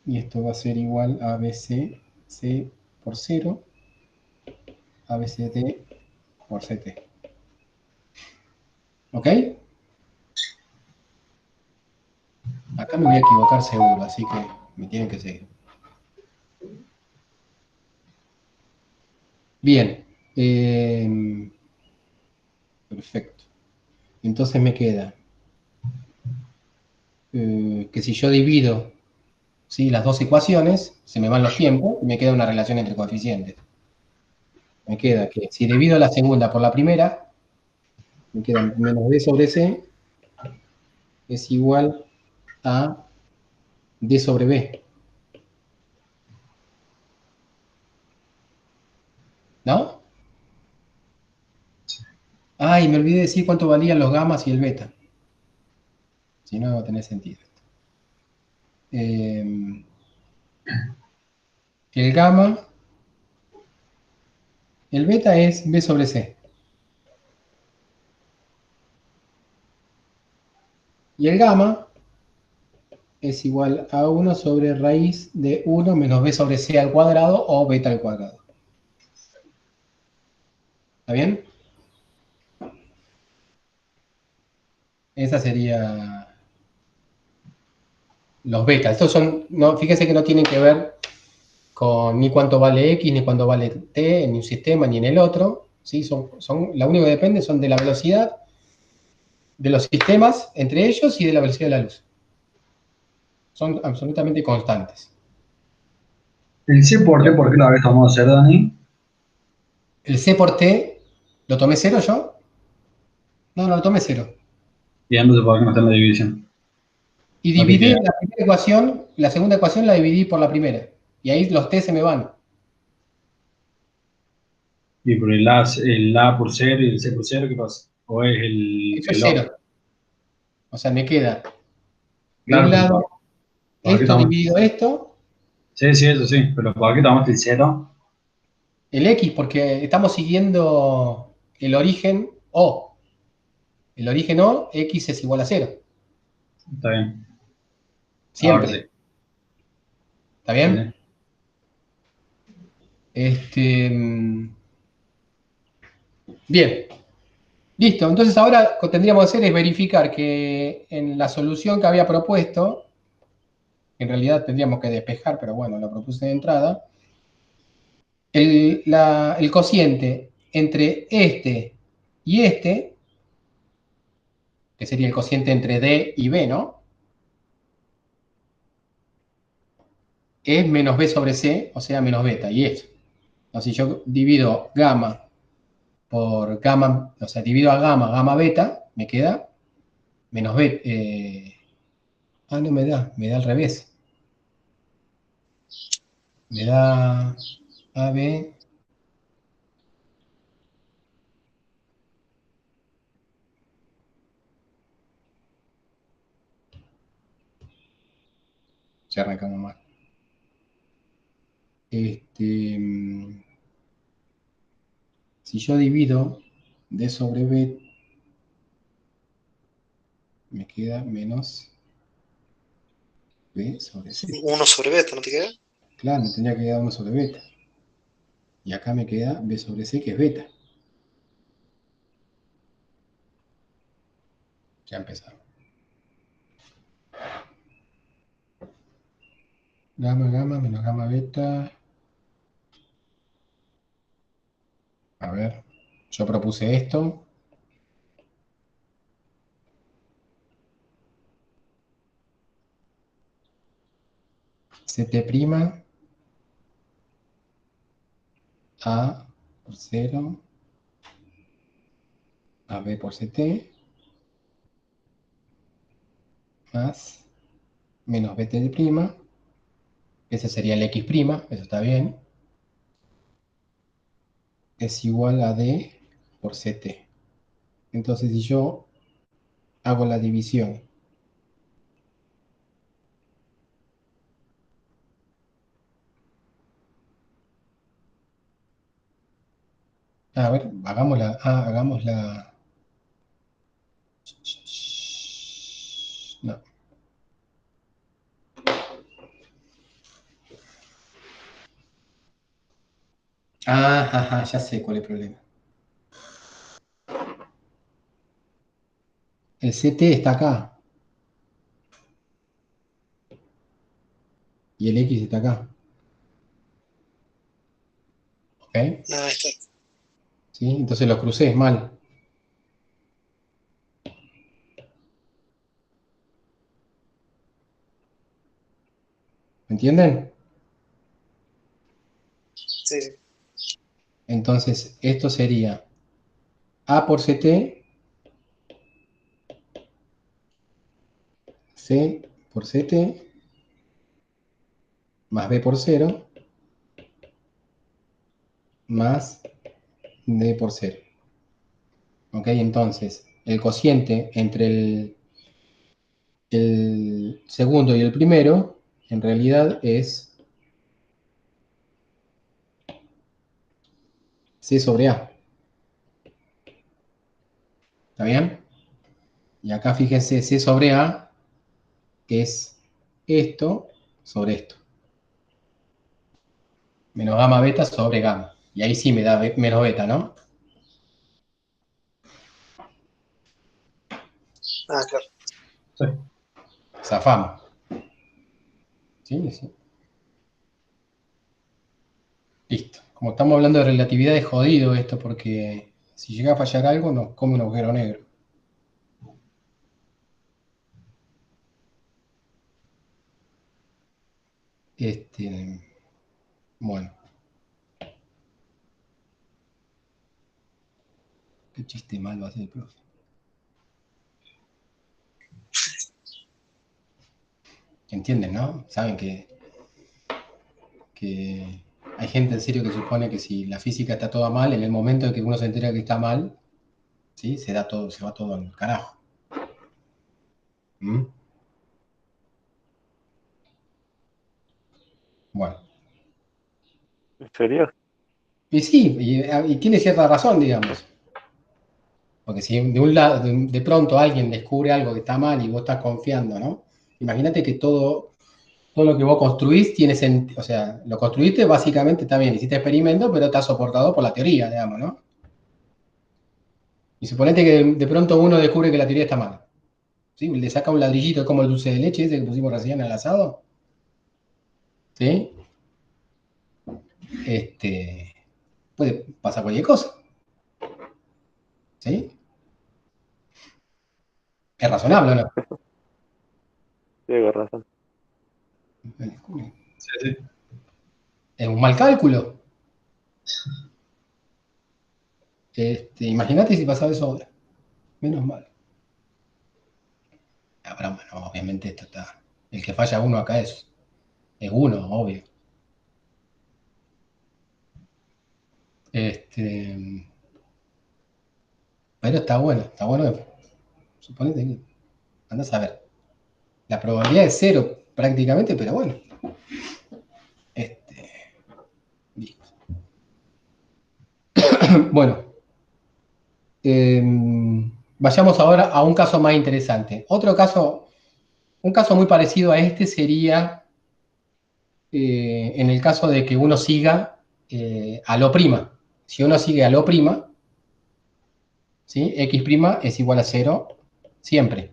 y esto va a ser igual a bc c por 0, a bct por ct. ¿Ok? Acá me voy a equivocar seguro, así que me tienen que seguir. Bien. Perfecto. Entonces me queda que si yo divido, ¿sí?, las dos ecuaciones, se me van los tiempos y me queda una relación entre coeficientes. Me queda que si divido la segunda por la primera, me queda menos d sobre c es igual a d sobre b. ¿No? Ay, me olvidé decir cuánto valían los gamas y el beta. Si no, no va a tener sentido. El gamma, el beta es b sobre c. Y el gamma es igual a 1 sobre raíz de 1 menos b sobre c al cuadrado o beta al cuadrado. ¿Está bien? Esa sería los betas. Estos son, no, fíjese que no tienen que ver con ni cuánto vale x, ni cuánto vale t en un sistema ni en el otro. ¿Sí? La única que depende son de la velocidad de los sistemas entre ellos y de la velocidad de la luz. Son absolutamente constantes. El C por D, ¿por qué lo habéis tomado cero, Dani? El c por t, ¿lo tomé cero yo? No, no lo tomé cero. Y entonces, ¿por qué no está en la división? Y No te dividí queda. la primera ecuación, la segunda ecuación la dividí por la primera. Y ahí los t se me van. Y por el A por cero y el C por cero, ¿qué pasa? ¿O es Eso es el otro? cero. O sea, me queda de un Claro, pero lado ¿por qué esto tomaste? dividido esto, Sí, sí, eso sí, pero ¿por qué tomaste el cero? el x, porque estamos siguiendo el origen O. El origen O, x es igual a cero. Está bien, ahora sí. Siempre. ¿Está Sí, bien? sí. Bien. Listo. Entonces ahora lo que tendríamos que hacer es verificar que en la solución que había propuesto, en realidad tendríamos que despejar, pero bueno, lo propuse de entrada, el cociente entre este y este, que sería el cociente entre D y B, ¿no? Es menos B sobre C, o sea, menos beta, y esto. Entonces, si yo divido gamma por gamma, o sea, divido a gamma beta, me queda menos beta. No me da al revés. Me da AB. Ya arrancamos mal. Si yo divido D sobre B, me queda menos B sobre C. 1 sobre beta, ¿no te queda? Claro, me tendría que quedar 1 sobre beta. Y acá me queda B sobre C, que es beta. Ya empezamos. Gamma menos gamma beta. A ver, yo propuse esto. CT' A por 0 a B por CT más menos BT', ese sería el X', eso está bien, es igual a D por CT. Entonces, si yo hago la división a ver, hagamos la... No. Ya sé cuál es el problema. El CT está acá. Y el X está acá. ¿Ok? Nada, está. ¿Sí? Entonces los crucé es mal. ¿Me entienden? Sí, sí. Entonces, esto sería A por CT, C por CT, más B por 0, más D por 0. ¿Ok? Entonces, el cociente entre el segundo y el primero, en realidad es C sobre A. ¿Está bien? Y acá fíjense, C sobre A es esto sobre esto. Menos gamma beta sobre gamma. Y ahí sí me da menos beta, ¿no? Ah, claro. Sí. Zafamos. ¿Sí? Sí. Listo. Como estamos hablando de relatividad, es jodido esto porque si llega a fallar algo nos come un agujero negro. Bueno. Qué chiste malo hace el profe. ¿Entienden, no? Saben que hay gente en serio que supone que si la física está toda mal, en el momento en que uno se entera que está mal, ¿sí? Se va todo al carajo. ¿Mm? Bueno. ¿En serio? Y sí, y tiene cierta razón, digamos. Porque si de un lado, de pronto alguien descubre algo que está mal y vos estás confiando, ¿no? Imagínate que todo lo que vos construís tiene sentido. O sea, lo construiste básicamente, está bien, hiciste experimento, pero está soportado por la teoría, digamos, ¿no? Y suponete que de pronto uno descubre que la teoría está mal. ¿Sí? Le saca un ladrillito como el dulce de leche ese que pusimos recién en el asado. ¿Sí? Puede pasar cualquier cosa. ¿Sí? Es razonable, ¿o no? Tengo razón. Sí, sí. Es un mal cálculo. Imagínate si pasaba eso ahora. Menos mal. Ahora, bueno, obviamente esto está. El que falla uno acá es uno, obvio. Pero está bueno. Suponete que. Andás a ver. La probabilidad es cero prácticamente, pero bueno. Listo. Bueno. Vayamos ahora a un caso más interesante. Otro caso, un caso muy parecido a este sería en el caso de que uno siga a lo prima. Si uno sigue a lo prima, ¿sí? X prima es igual a 0 siempre.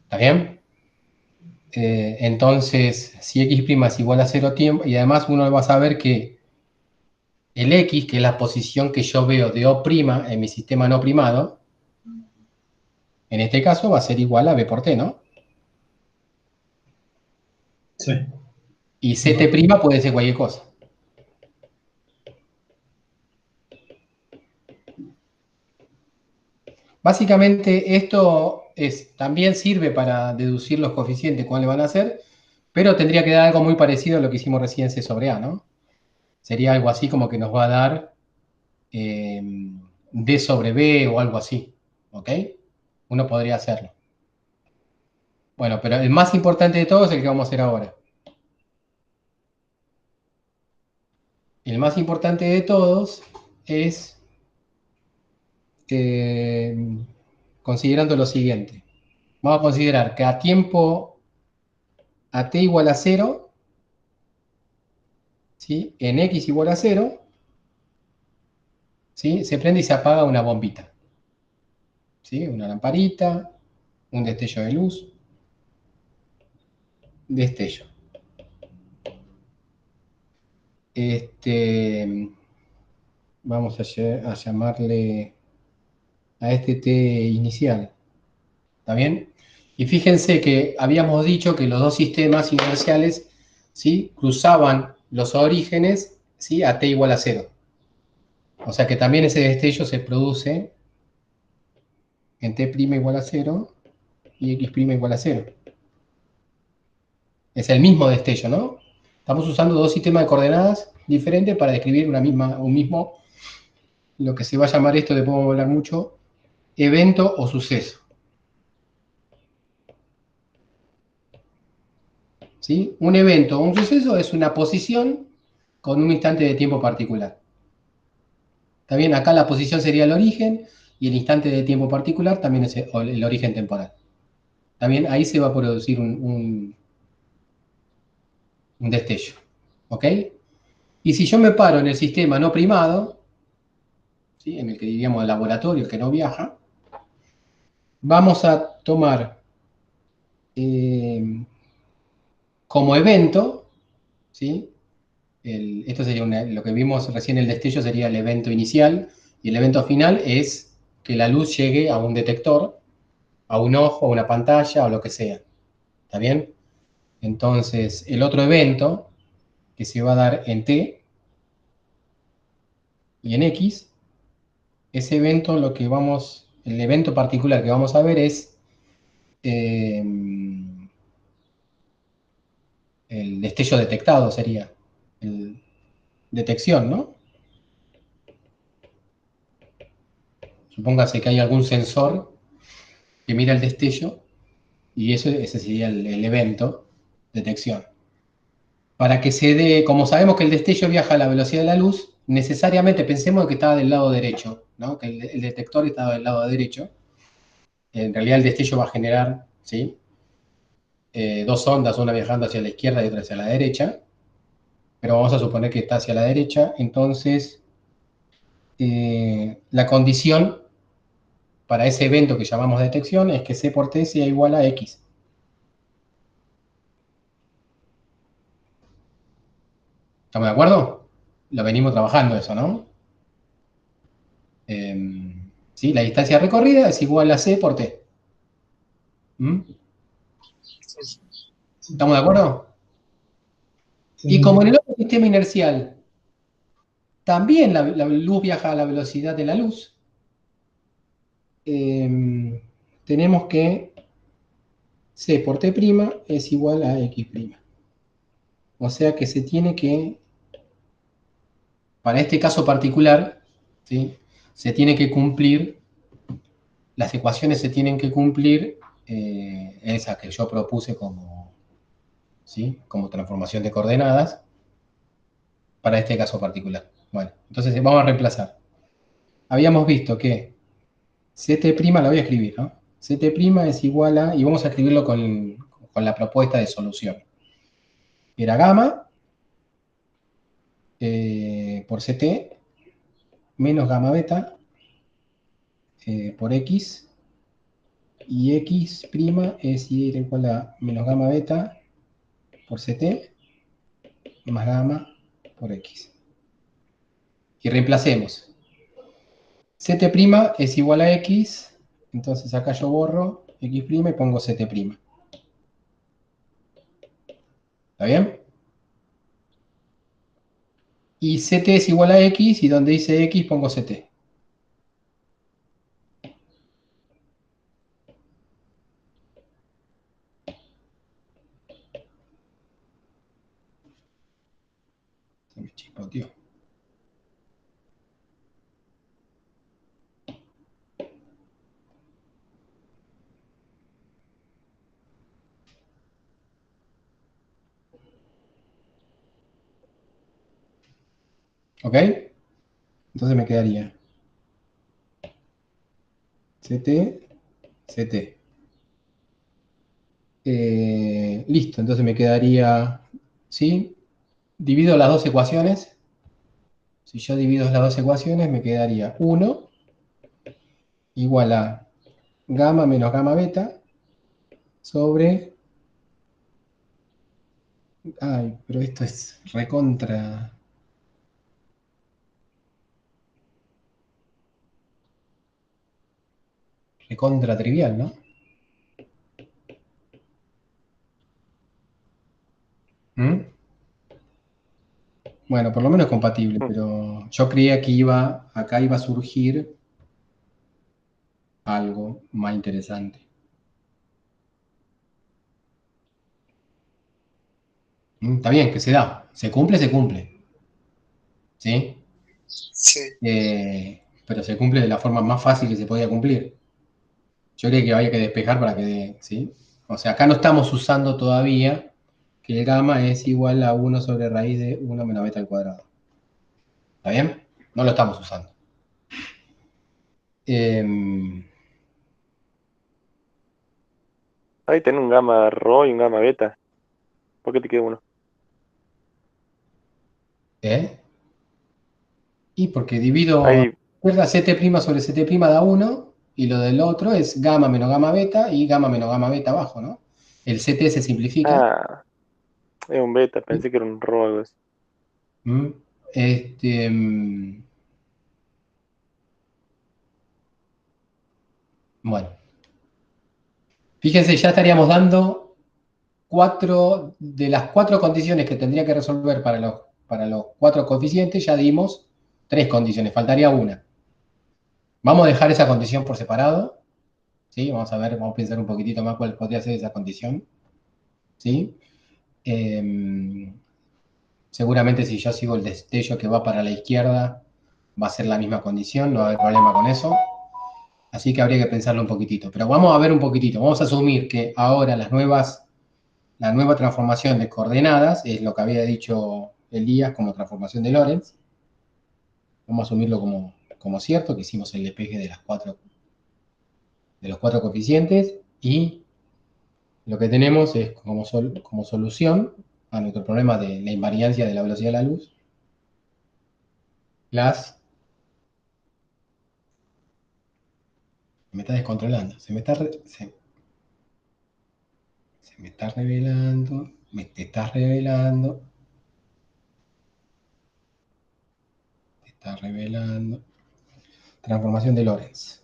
¿Está bien? Entonces, si X prima es igual a 0 tiempo, y además uno va a saber que el X, que es la posición que yo veo de O' en mi sistema no primado, en este caso va a ser igual a B por T, ¿no? Sí. Y CT' puede ser cualquier cosa. Básicamente esto también sirve para deducir los coeficientes, cuáles van a ser, pero tendría que dar algo muy parecido a lo que hicimos recién C sobre A, ¿no? Sería algo así como que nos va a dar D sobre B o algo así, ¿ok? Uno podría hacerlo. Bueno, pero el más importante de todos es el que vamos a hacer ahora. El más importante de todos es considerando lo siguiente. Vamos a considerar que a tiempo a t igual a 0, ¿sí? En x igual a 0, ¿sí? Se prende y se apaga una bombita. ¿Sí? Una lamparita, un destello de luz, destello. Vamos a llamarle a este t inicial. ¿Está bien? Y fíjense que habíamos dicho que los dos sistemas inerciales, ¿sí?, cruzaban los orígenes, ¿sí?, a t igual a 0. O sea que también ese destello se produce en t' igual a 0 y x' igual a 0. Es el mismo destello, ¿no? Estamos usando dos sistemas de coordenadas diferentes para describir un mismo, lo que se va a llamar esto, de podemos hablar mucho, evento o suceso. ¿Sí? Un evento o un suceso es una posición con un instante de tiempo particular. ¿Está bien? Acá la posición sería el origen y el instante de tiempo particular también es el origen temporal. También ahí se va a producir un destello. ¿Ok? Y si yo me paro en el sistema no primado, ¿sí?, en el que diríamos el laboratorio, que no viaja, vamos a tomar como evento, ¿sí? Esto sería lo que vimos recién, el destello sería el evento inicial, y el evento final es que la luz llegue a un detector, a un ojo, a una pantalla, o lo que sea. ¿Está bien? Entonces, el otro evento, que se va a dar en t y en x, ese evento, el evento particular que vamos a ver es el destello detectado, sería. Detección, ¿no? Supóngase que hay algún sensor que mira el destello y ese sería el evento, detección. Para que se dé, como sabemos que el destello viaja a la velocidad de la luz, necesariamente pensemos que estaba del lado derecho, ¿no? Que el detector estaba del lado derecho. En realidad el destello va a generar, ¿sí?, dos ondas, una viajando hacia la izquierda y otra hacia la derecha, pero vamos a suponer que está hacia la derecha. Entonces la condición para ese evento que llamamos detección es que c por t sea igual a x. ¿Estamos de acuerdo? Lo venimos trabajando eso, ¿no? ¿Sí? La distancia recorrida es igual a c por t. ¿Mm? ¿Estamos de acuerdo? Y como en el otro sistema inercial también la luz viaja a la velocidad de la luz, tenemos que c por t' es igual a x'. O sea que se tiene que, para este caso particular, ¿sí?, se tiene que cumplir, las ecuaciones se tienen que cumplir, esa que yo propuse como, ¿sí?, como transformación de coordenadas, para este caso particular. Bueno, entonces vamos a reemplazar. Habíamos visto que Ct', la voy a escribir, ¿no? Ct' es igual a, y vamos a escribirlo con la propuesta de solución. Era gamma por Ct menos gamma beta por x, y x' es igual a menos gamma beta por Ct más gamma por x. Y reemplacemos. Ct' es igual a x, entonces acá yo borro x' y pongo Ct'. ¿Está bien? Y Ct es igual a x, y donde dice x pongo Ct. Se me chispoteó. ¿Ok? Entonces me quedaría Ct, Ct. Listo, entonces me quedaría, ¿sí? Divido las dos ecuaciones. Si yo divido las dos ecuaciones, me quedaría 1 igual a gamma menos gamma beta sobre... Ay, pero esto es recontra trivial, ¿no? Bueno, por lo menos es compatible, pero yo creía que acá iba a surgir algo más interesante. Está bien, que se da. Se cumple, se cumple. ¿Sí? Sí. Pero se cumple de la forma más fácil que se podía cumplir. Yo creo que había que despejar para que, ¿sí? O sea, acá no estamos usando todavía que el gamma es igual a 1 sobre raíz de 1 menos beta al cuadrado. ¿Está bien? No lo estamos usando. Ahí tenés un gamma rho y un gamma beta. ¿Por qué te queda uno? ¿Eh? Y porque divido, Ahí, recuerda, CT' sobre CT' da 1, y lo del otro es gamma menos gamma beta y gamma menos gamma beta abajo, ¿no? El CT se simplifica. ah, es un beta, ¿Sí? pensé que era un rho o algo así. Mm, Este, bueno, fíjense, ya estaríamos dando de las 4 condiciones que tendría que resolver para los 4 coeficientes, ya dimos 3 condiciones, faltaría una. Vamos a dejar esa condición por separado, ¿sí? Vamos a ver, vamos a pensar un poquitito más cuál podría ser esa condición, ¿sí? Seguramente si yo sigo el destello que va para la izquierda, va a ser la misma condición, no va a haber problema con eso. Así que habría que pensarlo un poquitito. Pero vamos a ver un poquitito. Vamos a asumir que ahora la nueva transformación de coordenadas es lo que había dicho Elías como transformación de Lorentz. Vamos a asumirlo como cierto, que hicimos el despeje de los 4 coeficientes. Y lo que tenemos es como solución a nuestro problema de la invariancia de la velocidad de la luz, las... Me está descontrolando. Se me está revelando. Te estás revelando. Te está revelando. Transformación de Lorentz.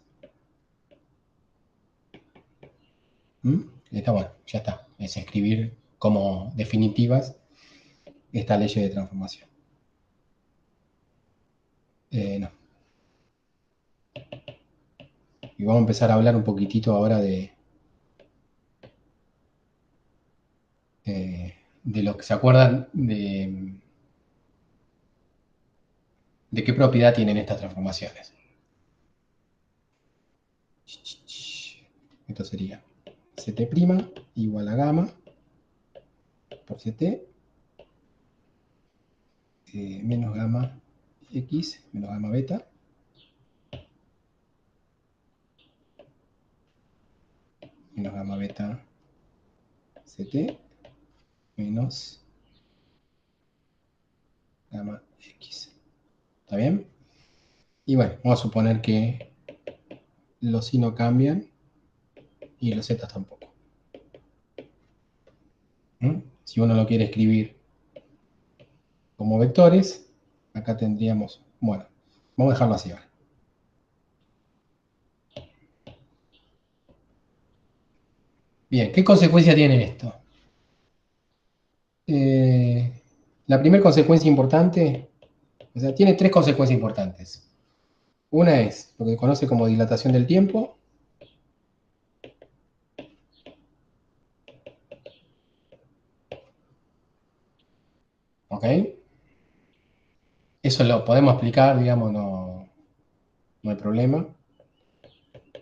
Está bueno, ya está. Es escribir como definitivas esta ley de transformación. No. Y vamos a empezar a hablar un poquitito ahora de lo que se acuerdan de qué propiedad tienen estas transformaciones. Esto sería CT' igual a gamma por CT menos gamma X menos gamma beta menos gamma beta CT menos gamma X. ¿Está bien? Y bueno, vamos a suponer que los Y no cambian y los Z tampoco. Si uno lo quiere escribir como vectores, acá tendríamos, bueno, vamos a dejarlo así ahora. Bien, ¿qué consecuencia tiene esto? La primera consecuencia importante, o sea, tiene 3 consecuencias importantes. Una es lo que se conoce como dilatación del tiempo. ¿Ok? Eso lo podemos explicar, digamos, no hay problema.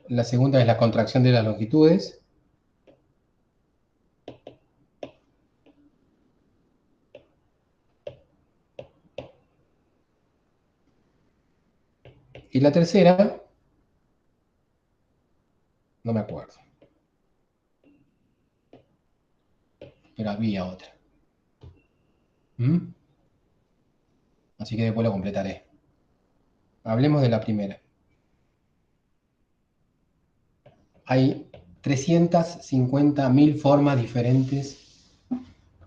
La segunda es la contracción de las longitudes. Y la tercera, no me acuerdo, pero había otra. Así que después lo completaré. Hablemos de la primera. Hay 350.000 formas diferentes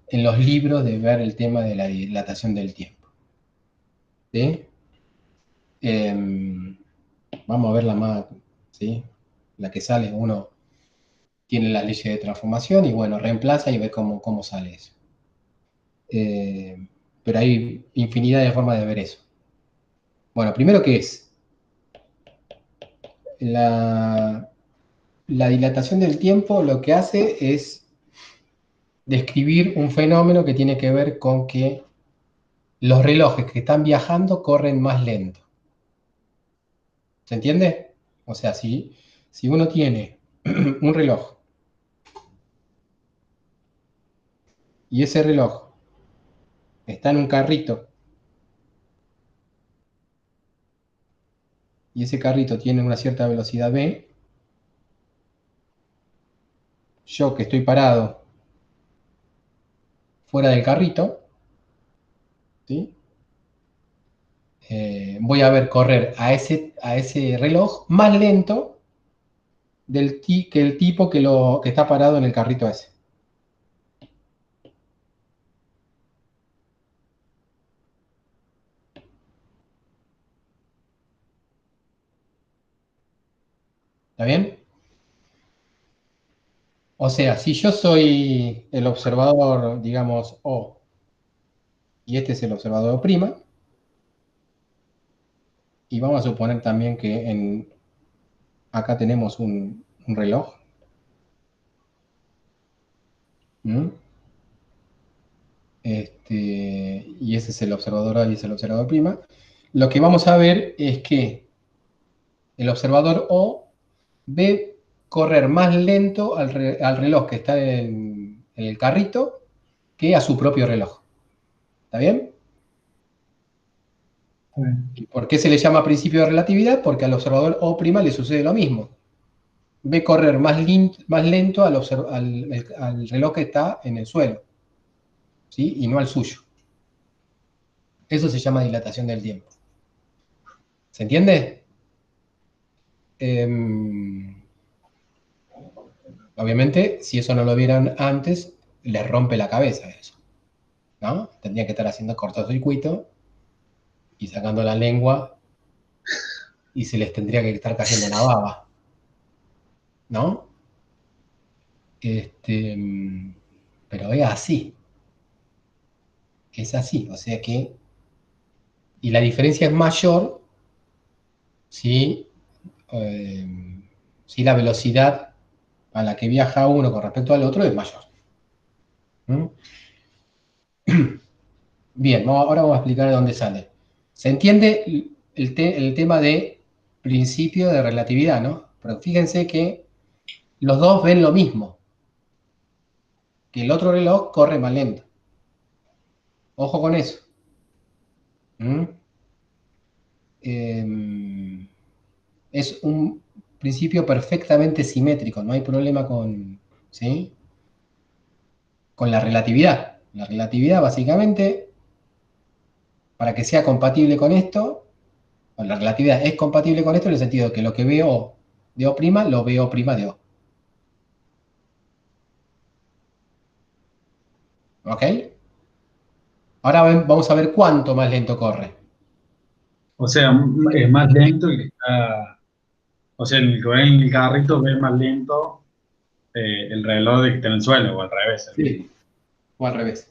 en los libros de ver el tema de la dilatación del tiempo. ¿Sí? Vamos a ver la más, ¿sí? La que sale, uno tiene la ley de transformación y bueno, reemplaza y ve cómo sale eso. pero hay infinidad de formas de ver eso. Bueno, primero, ¿qué es? La dilatación del tiempo lo que hace es describir un fenómeno que tiene que ver con que los relojes que están viajando corren más lento. ¿Se entiende? O sea, si uno tiene un reloj y ese reloj está en un carrito y ese carrito tiene una cierta velocidad v, yo que estoy parado fuera del carrito, ¿sí? Voy a ver correr a ese reloj más lento que el tipo que está parado en el carrito ese. ¿Está bien? O sea, si yo soy el observador, digamos, O, y este es el observador prima, y vamos a suponer también que acá tenemos un reloj, ¿m? Y ese es el observador A y ese es el observador prima, lo que vamos a ver es que el observador O ve correr más lento al reloj que está en el carrito que a su propio reloj. ¿Está bien? ¿Y por qué se le llama principio de relatividad? Porque al observador O' le sucede lo mismo. Ve correr más lento al reloj que está en el suelo, ¿sí? Y no al suyo. Eso se llama dilatación del tiempo. ¿Se entiende? Obviamente, si eso no lo vieran antes, les rompe la cabeza eso, ¿no? Tendría que estar haciendo cortocircuito y sacando la lengua y se les tendría que estar cayendo la baba, ¿no? Pero es así, o sea que, y la diferencia es mayor si, si la velocidad a la que viaja uno con respecto al otro es mayor. ¿Mm? Bien, ahora vamos a explicar de dónde sale. Se entiende el tema de principio de relatividad, ¿no? Pero fíjense que los dos ven lo mismo, que el otro reloj corre más lento. Ojo con eso. ¿Mm? Es un principio perfectamente simétrico, no hay problema ¿sí? Con la relatividad. La relatividad, básicamente, para que sea compatible con esto, o la relatividad es compatible con esto en el sentido de que lo que veo de O', lo veo prima de O. ¿Ok? Ahora vamos a ver cuánto más lento corre. O sea, es más lento el que está, o sea, el que va en el carrito ve más lento el reloj de que está en el suelo, o al revés, el mismo. Sí, o al revés.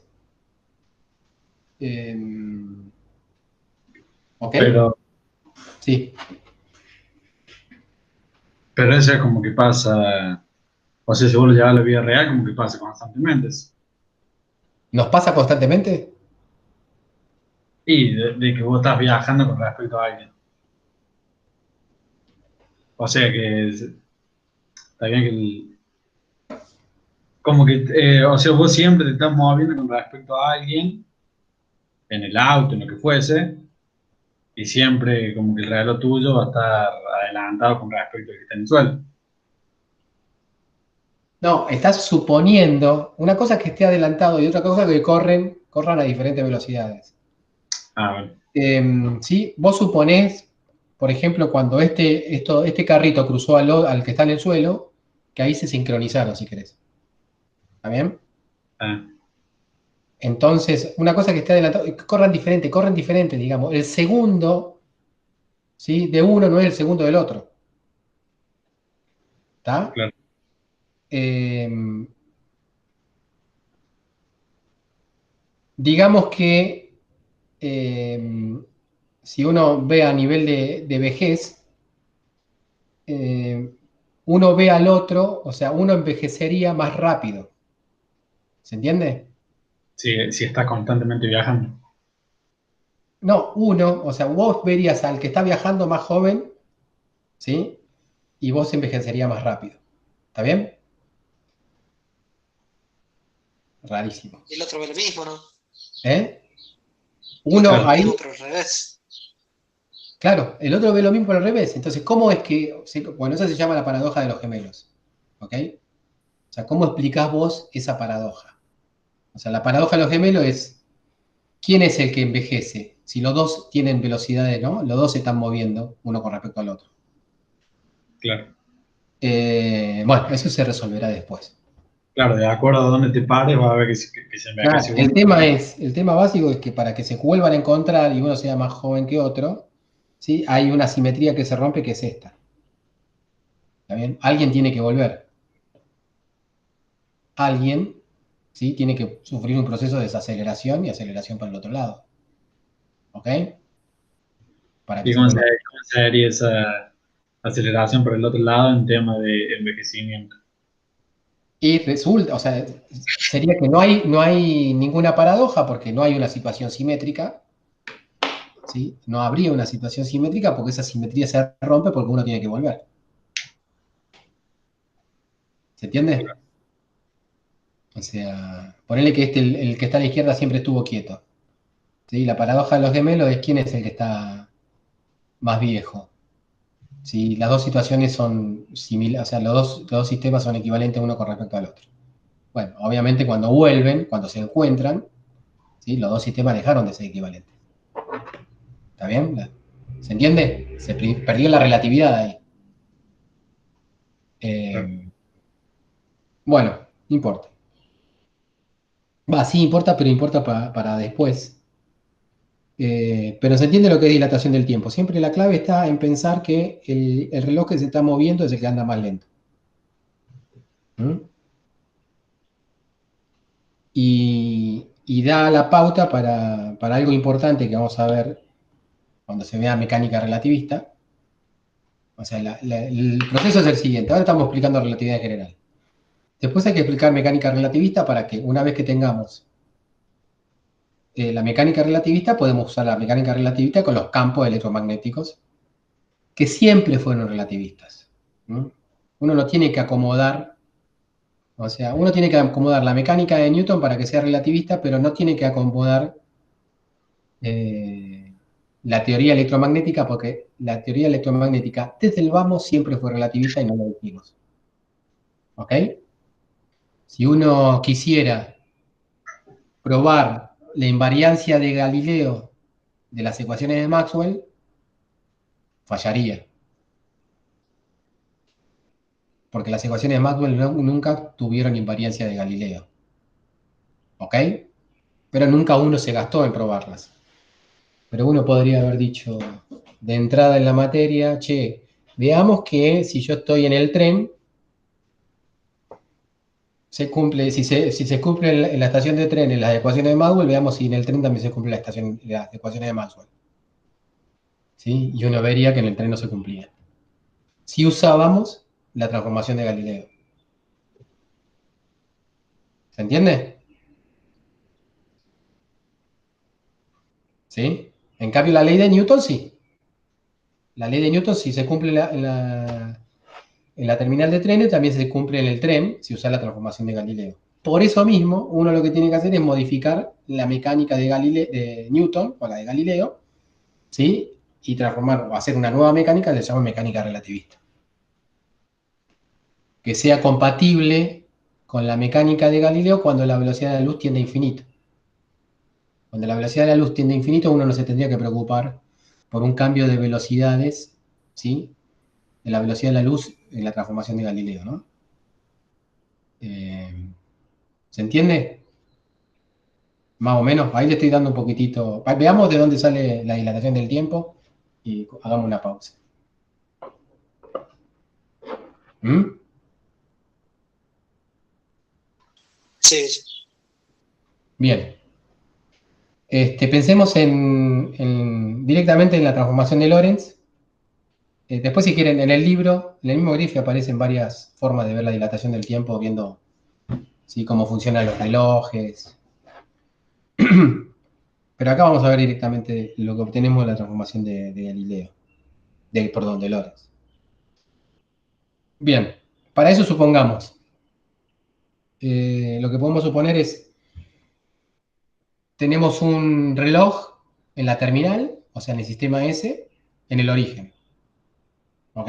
¿Ok? Pero, Sí. pero eso es como que pasa, o sea, si vos lo llevas a la vida real, como que pasa constantemente. ¿Nos pasa constantemente? Y de que vos estás viajando con respecto a alguien. O sea que está bien que como que, o sea, vos siempre te estás moviendo con respecto a alguien, en el auto, en lo que fuese, y siempre como que el reloj tuyo va a estar adelantado con respecto al que está en el suelo. No, estás suponiendo, una cosa es que esté adelantado y otra cosa es que corran a diferentes velocidades. Ah, bueno. ¿Sí? Vos suponés, por ejemplo, cuando este carrito cruzó al que está en el suelo, que ahí se sincronizaron, si querés. ¿Está bien? Ah, Entonces, una cosa que esté adelantado, corran diferente, digamos. El segundo, ¿sí? De uno no es el segundo del otro. ¿Está? claro. Digamos que si uno ve a nivel de vejez, uno ve al otro, o sea, uno envejecería más rápido. ¿Se entiende? Si estás constantemente viajando. No, uno, o sea, vos verías al que está viajando más joven, ¿sí? Y vos envejecería más rápido. ¿Está bien? Rarísimo. Y el otro ve lo mismo, ¿no? ¿Eh? El otro ve Uno lo ahí, mismo, pero al revés. claro, el otro ve lo mismo pero al revés. Entonces, ¿cómo es que, bueno, eso se llama la paradoja de los gemelos, ¿ok? O sea, ¿cómo explicás vos esa paradoja? O sea, la paradoja de los gemelos es, ¿quién es el que envejece? Si los dos tienen velocidades, ¿no? Los dos se están moviendo uno con respecto al otro. Claro. Bueno, eso se resolverá después. Claro, de acuerdo a dónde te pares, va a ver que se envejece Claro, el uno. tema básico es que para que se vuelvan a encontrar y uno sea más joven que otro, ¿sí? Hay una simetría que se rompe que es esta. ¿Está bien? Alguien tiene que volver. Alguien, ¿sí? Tiene que sufrir un proceso de desaceleración y aceleración para el otro lado. ¿Ok? Para que ¿Y se vuelva. cómo se haría esa aceleración por el otro lado en tema de envejecimiento? Y resulta, o sea, sería que no hay ninguna paradoja porque no hay una situación simétrica, ¿sí? No habría una situación simétrica porque esa simetría se rompe porque uno tiene que volver. ¿Se entiende? O sea, ponele que el que está a la izquierda siempre estuvo quieto. ¿Sí? La paradoja de los gemelos es quién es el que está más viejo. ¿Sí? Las dos situaciones son similares, o sea, los dos sistemas son equivalentes uno con respecto al otro. Bueno, obviamente cuando vuelven, cuando se encuentran, ¿sí? Los dos sistemas dejaron de ser equivalentes. ¿Está bien? ¿Se entiende? Se perdió la relatividad ahí. Claro. Bueno, no importa. Va, sí importa, pero importa para después. Pero se entiende lo que es dilatación del tiempo. Siempre la clave está en pensar que el reloj que se está moviendo es el que anda más lento. ¿Mm? Y da la pauta para algo importante que vamos a ver cuando se vea mecánica relativista. O sea, el proceso es el siguiente. Ahora estamos explicando relatividad en general. Después hay que explicar mecánica relativista para que una vez que tengamos la mecánica relativista, podemos usar la mecánica relativista con los campos electromagnéticos, que siempre fueron relativistas. ¿No? Uno no tiene que acomodar, o sea, uno tiene que acomodar la mecánica de Newton para que sea relativista, pero no tiene que acomodar la teoría electromagnética, porque la teoría electromagnética desde el vamos siempre fue relativista y no lo dijimos. ¿Ok? Si uno quisiera probar la invariancia de Galileo de las ecuaciones de Maxwell, fallaría. Porque las ecuaciones de Maxwell nunca tuvieron invariancia de Galileo. ¿Ok? Pero nunca uno se gastó en probarlas. Pero uno podría haber dicho de entrada en la materia, che, veamos que si yo estoy en el tren, se cumple, si se cumple en la estación de tren en las ecuaciones de Maxwell, veamos si en el tren también se cumple las ecuaciones de Maxwell. ¿Sí? Y uno vería que en el tren no se cumplía. Si usábamos la transformación de Galileo. ¿Se entiende? ¿Sí? En cambio, la ley de Newton sí. La ley de Newton, si se cumple en la terminal de trenes, también se cumple en el tren si usa la transformación de Galileo. Por eso mismo, uno lo que tiene que hacer es modificar la mecánica de Newton o la de Galileo, ¿sí? Y transformar o hacer una nueva mecánica que se llama mecánica relativista. Que sea compatible con la mecánica de Galileo cuando la velocidad de la luz tiende a infinito. Cuando la velocidad de la luz tiende a infinito, uno no se tendría que preocupar por un cambio de velocidades, ¿sí? De la velocidad de la luz en la transformación de Galileo, ¿no? ¿Se entiende? Más o menos. Ahí le estoy dando un poquitito. Veamos de dónde sale la dilatación del tiempo y hagamos una pausa. ¿Mm? Sí, sí. Bien. Pensemos directamente en la transformación de Lorentz. Después, si quieren, en el libro, en el mismo grife aparecen varias formas de ver la dilatación del tiempo, viendo, ¿sí?, cómo funcionan los relojes. Pero acá vamos a ver directamente lo que obtenemos de la transformación de Galileo, perdón, de Lorentz. Bien, para eso supongamos, lo que podemos suponer es, tenemos un reloj en la terminal, o sea, en el sistema S, en el origen. ¿Ok?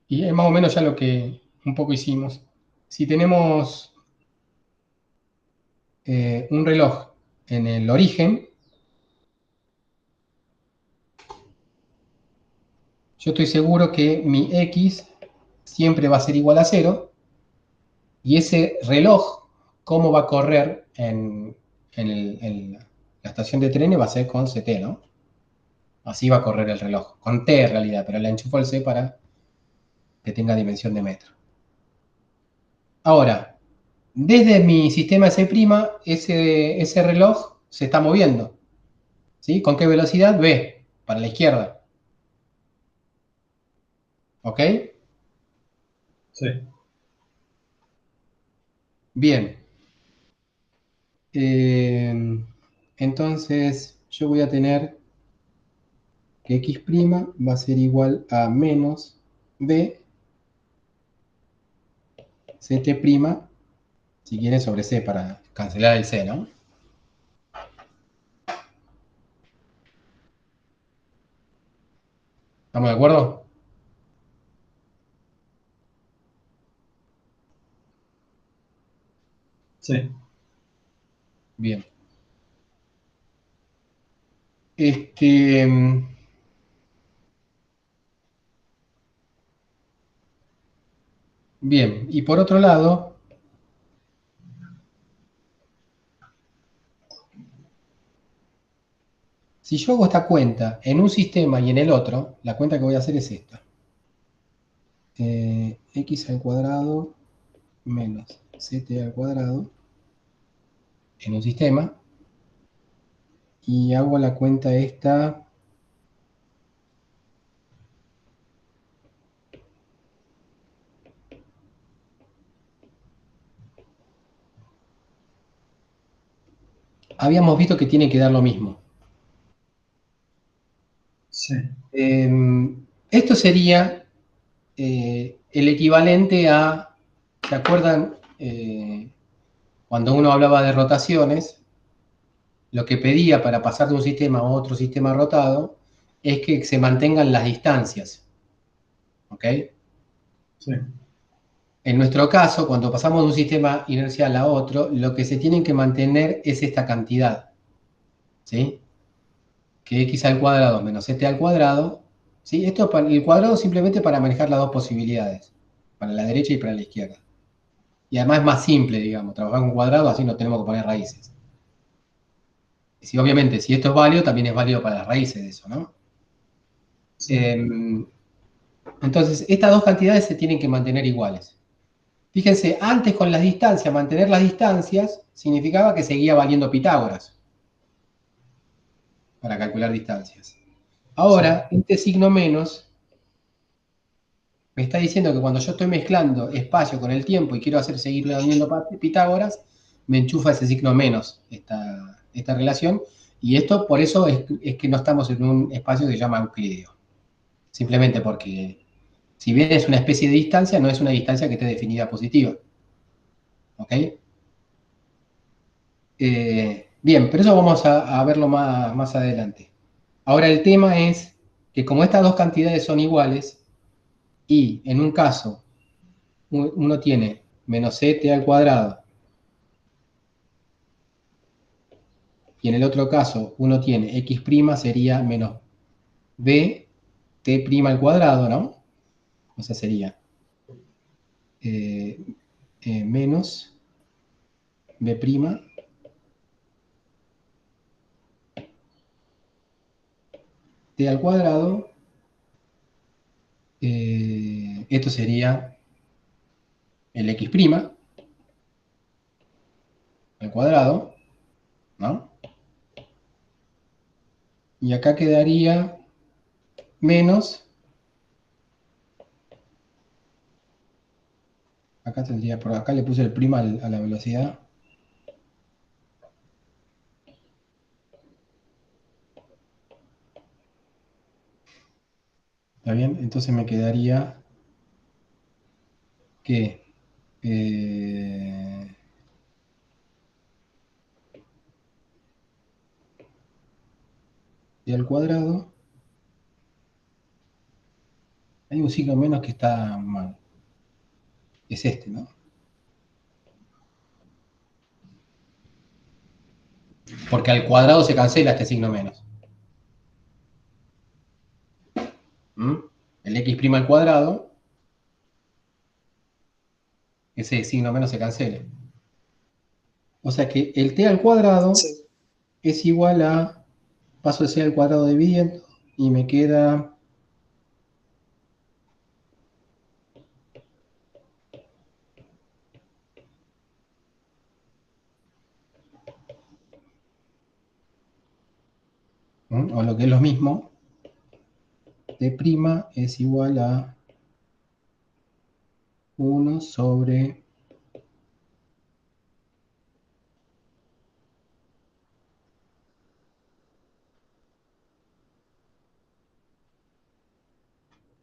Y es más o menos ya lo que un poco hicimos. Si tenemos un reloj en el origen, yo estoy seguro que mi X siempre va a ser igual a 0, y ese reloj, cómo va a correr en la estación de trenes, va a ser con CT, ¿no? Así va a correr el reloj, con T en realidad, pero le enchufo el C para que tenga dimensión de metro. Ahora, desde mi sistema S', ese reloj se está moviendo. ¿Sí? ¿Con qué velocidad? V, para la izquierda. ¿Ok? Sí. Bien. Entonces, yo voy a tener que X' va a ser igual a menos B CT', si quieren, sobre C, para cancelar el C, ¿no? ¿Estamos de acuerdo? Sí. Bien. Bien, y por otro lado, si yo hago esta cuenta en un sistema y en el otro, la cuenta que voy a hacer es esta. X al cuadrado menos CT al cuadrado en un sistema, y hago la cuenta esta habíamos visto que tiene que dar lo mismo. Sí. Esto sería el equivalente a, ¿se acuerdan? Cuando uno hablaba de rotaciones, lo que pedía para pasar de un sistema a otro sistema rotado es que se mantengan las distancias. ¿Ok? Sí. En nuestro caso, cuando pasamos de un sistema inercial a otro, lo que se tienen que mantener es esta cantidad. ¿Sí? Que X al cuadrado menos CT al cuadrado. ¿Sí? Esto es el cuadrado simplemente para manejar las dos posibilidades, para la derecha y para la izquierda. Y además es más simple, digamos, trabajar con cuadrado, así no tenemos que poner raíces. Y si, obviamente, si esto es válido, también es válido para las raíces de eso, ¿no? Sí. Entonces, estas dos cantidades se tienen que mantener iguales. Fíjense, antes con las distancias, mantener las distancias significaba que seguía valiendo Pitágoras para calcular distancias. Ahora, este signo menos me está diciendo que cuando yo estoy mezclando espacio con el tiempo y quiero hacer seguir valiendo Pitágoras, me enchufa ese signo menos esta relación, y esto por eso es que no estamos en un espacio que se llama euclídeo. Simplemente porque, si bien es una especie de distancia, no es una distancia que esté definida positiva. ¿Ok? Bien, pero eso vamos a verlo más adelante. Ahora, el tema es que como estas dos cantidades son iguales, y en un caso uno tiene menos CT al cuadrado, y en el otro caso uno tiene X', sería menos B T' al cuadrado, ¿no? O sea, sería menos B' T al cuadrado. Esto sería el X' al cuadrado. ¿no? Y acá quedaría menos, acá tendría, por acá le puse el prima a la velocidad. ¿Está bien? Entonces me quedaría que y al cuadrado, hay un signo menos que está mal. Es este, ¿no? Porque al cuadrado se cancela este signo menos. ¿Mm? El x' al cuadrado, ese signo menos se cancela. O sea que el t al cuadrado Sí. es igual a, paso de c al cuadrado dividiendo, y me queda o lo que es lo mismo, t' es igual a 1 sobre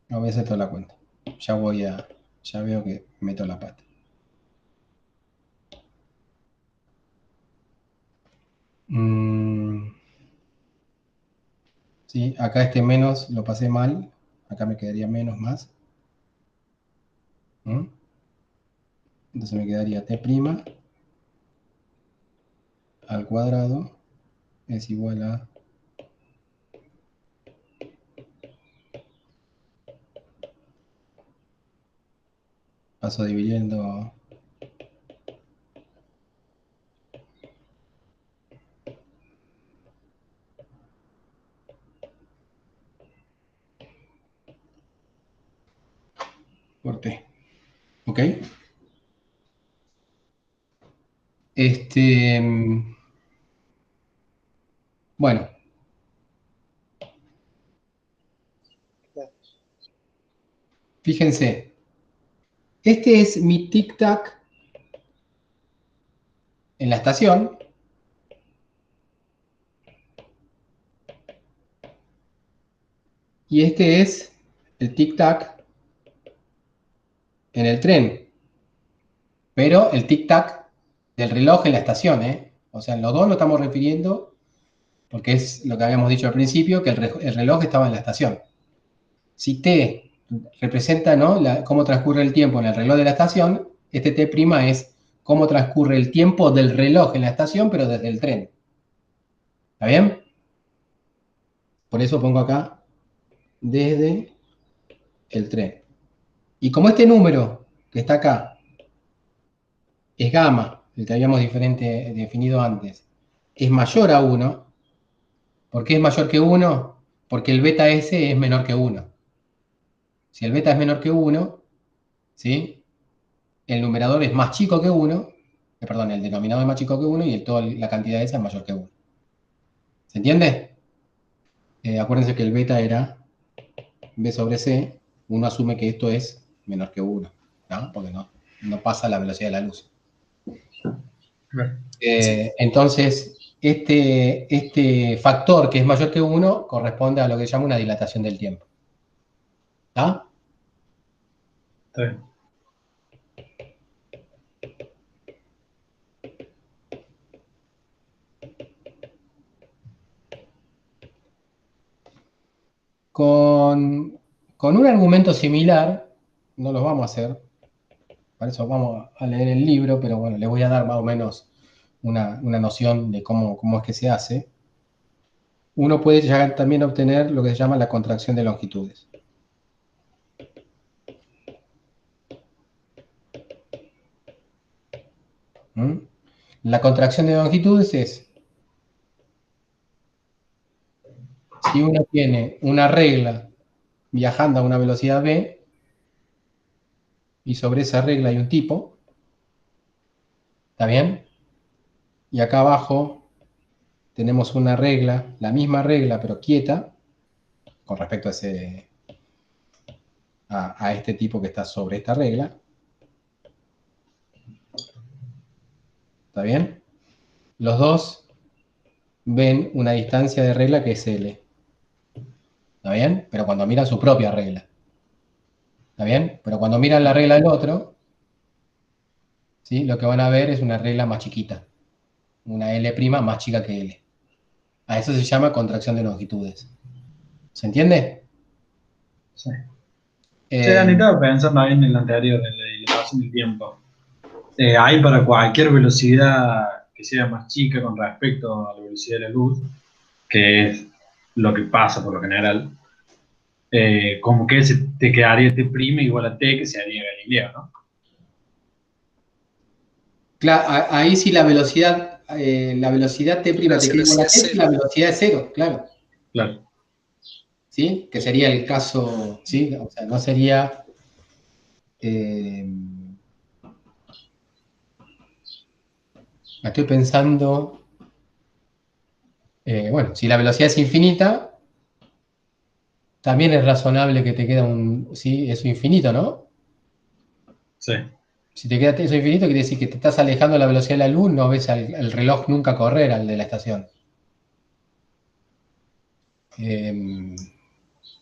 no voy a hacer toda la cuenta. Ya veo que meto la pata. Sí, acá este menos lo pasé mal. Acá me quedaría menos más. Entonces me quedaría t' al cuadrado es igual a paso dividiendo por t. ¿Ok? Bueno, fíjense. Este es mi tic-tac en la estación. Y este es el tic-tac en el tren. Pero el tic-tac del reloj en la estación, ¿eh? O sea, en los dos lo estamos refiriendo porque es lo que habíamos dicho al principio, que el reloj estaba en la estación. Si t representa, ¿no?, cómo transcurre el tiempo en el reloj de la estación, este t' es cómo transcurre el tiempo del reloj en la estación, pero desde el tren. ¿Está bien? Por eso pongo acá desde el tren. Y como este número que está acá es gamma, el que habíamos definido antes, es mayor a 1, ¿por qué es mayor que 1? Porque el beta S es menor que 1. Si el beta es menor que 1, ¿sí?, el numerador es más chico que 1, perdón, el denominador es más chico que 1 y toda la cantidad esa es mayor que 1. ¿Se entiende? Acuérdense que el beta era B sobre C, uno asume que esto es menor que 1, ¿no? Porque no pasa la velocidad de la luz. Entonces, este factor que es mayor que 1 corresponde a lo que se llama una dilatación del tiempo. ¿Está? Está bien. Con un argumento similar, no lo vamos a hacer, para eso vamos a leer el libro, pero bueno, les voy a dar más o menos una noción de cómo es que se hace. Uno puede llegar también a obtener lo que se llama la contracción de longitudes. La contracción de longitudes es, si uno tiene una regla viajando a una velocidad v, y sobre esa regla hay un tipo, ¿está bien? Y acá abajo tenemos una regla, la misma regla, pero quieta, con respecto a este tipo que está sobre esta regla. ¿Está bien? Los dos ven una distancia de regla que es L. ¿Está bien? Pero cuando miran su propia regla. ¿Está bien? Pero cuando miran la regla del otro, ¿sí? Lo que van a ver es una regla más chiquita. Una L' más chica que L. A eso se llama contracción de longitudes. ¿Se entiende? Sí. Che, Eh, Dani, estaba pensando ahí en el anterior, en la dilatación del tiempo. Hay para cualquier velocidad que sea más chica con respecto a la velocidad de la luz, que es lo que pasa por lo general, como que te quedaría T' igual a T, que se haría Galileo, ¿no? claro, ahí sí la velocidad T' Claro, te si queda igual a velocidad T, la cero. velocidad es cero, claro. Claro. ¿Sí? Que sería el caso, ¿sí? O sea, no sería... eh, estoy pensando... bueno, si la velocidad es infinita, también es razonable que te queda sí, eso infinito, ¿no? Sí. Si te queda eso infinito, quiere decir que te estás alejando de la velocidad de la luz, no ves el reloj nunca correr al de la estación.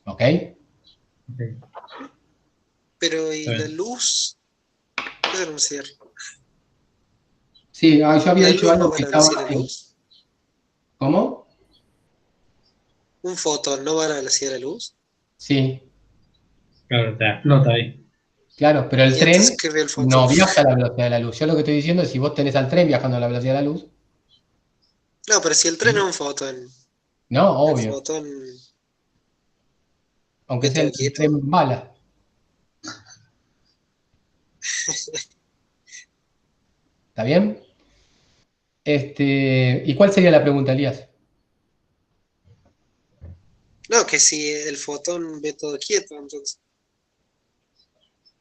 ¿Ok? Okay. Pero Está ¿y la bien. luz? ¿Qué denunciar? Sí, yo había ¿La dicho luz no algo va a que la estaba... velocidad de la luz? ¿Cómo? ¿Un fotón no va a la velocidad de la luz? Sí, Claro, te explota ahí. claro, pero el ¿Y entonces tren qué ve el fotón? no viaja a la velocidad de la luz. Yo lo que estoy diciendo es si vos tenés al tren viajando a la velocidad de la luz, No, pero si el tren es un fotón, no, el obvio, fotón aunque ve sea todo el quieto. tren bala. ¿Está bien? ¿Y cuál sería la pregunta, Elías? No, que si el fotón ve todo quieto, entonces,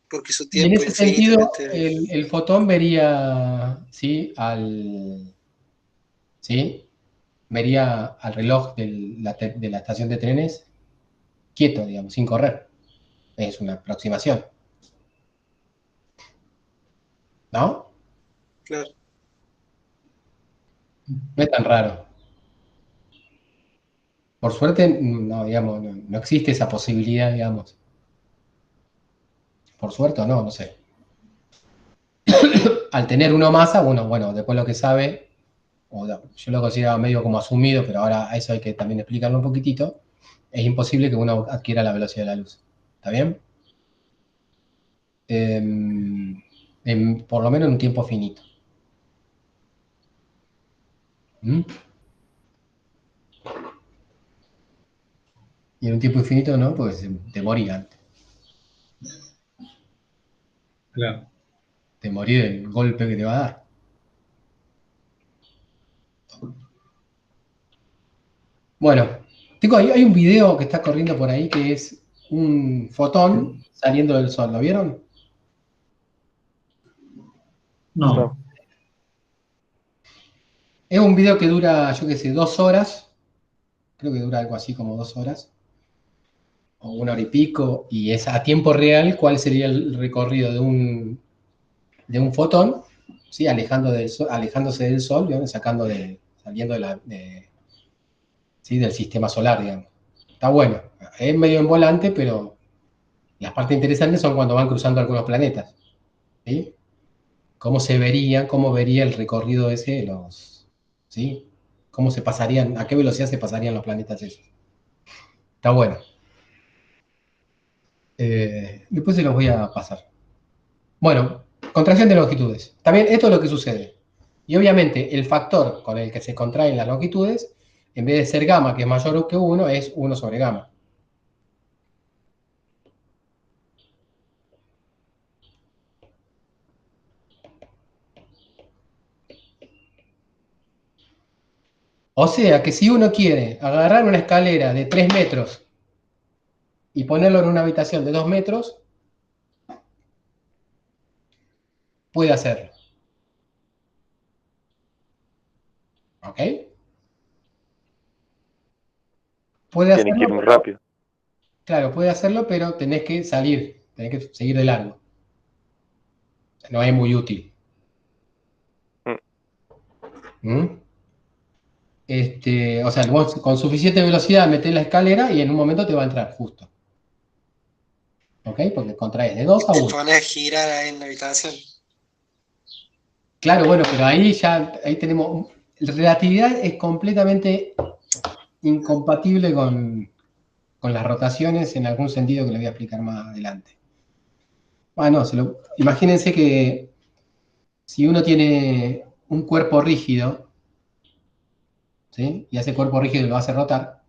porque su Y en tiempo ese sentido, infinitamente... el fotón vería, ¿sí? ¿Sí? Vería al reloj de la estación de trenes quieto, digamos, sin correr. Es una aproximación, ¿no? Claro. No es tan raro. Por suerte, no, digamos, no existe esa posibilidad, digamos. Por suerte o no, no sé. Al tener uno masa, uno, bueno, después lo que sabe, yo lo consideraba medio como asumido, pero ahora a eso hay que también explicarlo un poquitito, es imposible que uno adquiera la velocidad de la luz. ¿Está bien? Por lo menos en un tiempo finito. ¿Mm? Y en un tiempo infinito no, pues te morí antes. Claro. Te morí del golpe que te va a dar. Bueno, hay un video que está corriendo por ahí que es un fotón saliendo del sol. ¿Lo vieron? No. No. Es un video que dura, yo qué sé, 2 horas. Creo que dura algo así como 2 horas. O 1 hora y pico. Y es a tiempo real cuál sería el recorrido de un fotón, ¿sí? Alejándose del sol, digamos, saliendo ¿sí? Del sistema solar, digamos. Está bueno. Es medio en volante, pero las partes interesantes son cuando van cruzando algunos planetas. ¿Sí? Cómo vería el recorrido ese, ¿sí? Cómo se pasarían, a qué velocidad se pasarían los planetas esos. Está bueno. Después se los voy a pasar. Bueno, contracción de longitudes. También esto es lo que sucede. Y obviamente el factor con el que se contraen las longitudes, en vez de ser gamma, que es mayor que 1, es 1 sobre gamma. O sea que si uno quiere agarrar una escalera de 3 metros y ponerlo en una habitación de 2 metros, puede hacerlo. ¿Ok? puede Tiene que hacerlo, ir muy pero, rápido. claro, puede hacerlo, pero tenés que salir, tenés que seguir de largo. No es muy útil. ¿Mm? O sea, vos con suficiente velocidad metés la escalera y en un momento te va a entrar justo. ¿Ok? Porque contraes de 2 a Te 1. pones a girar ahí en la habitación. Claro, bueno, pero ahí tenemos. La relatividad es completamente incompatible con las rotaciones en algún sentido que le voy a explicar más adelante. Bueno, imagínense que si uno tiene un cuerpo rígido, ¿sí? Y a ese cuerpo rígido lo hace rotar,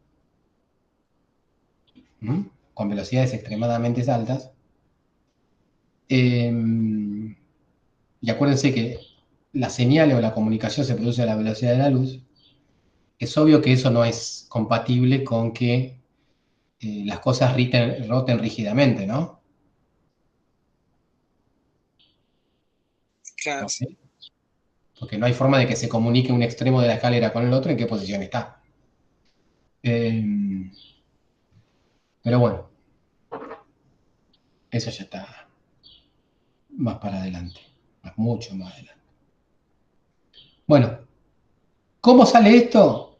¿m? Con velocidades extremadamente altas, y acuérdense que la señal o la comunicación se produce a la velocidad de la luz, es obvio que eso no es compatible con que las cosas roten rígidamente, ¿no? Claro. ¿Ok? Porque no hay forma de que se comunique un extremo de la escalera con el otro en qué posición está. Pero bueno, eso ya está más para adelante, mucho más adelante. Bueno, ¿cómo sale esto?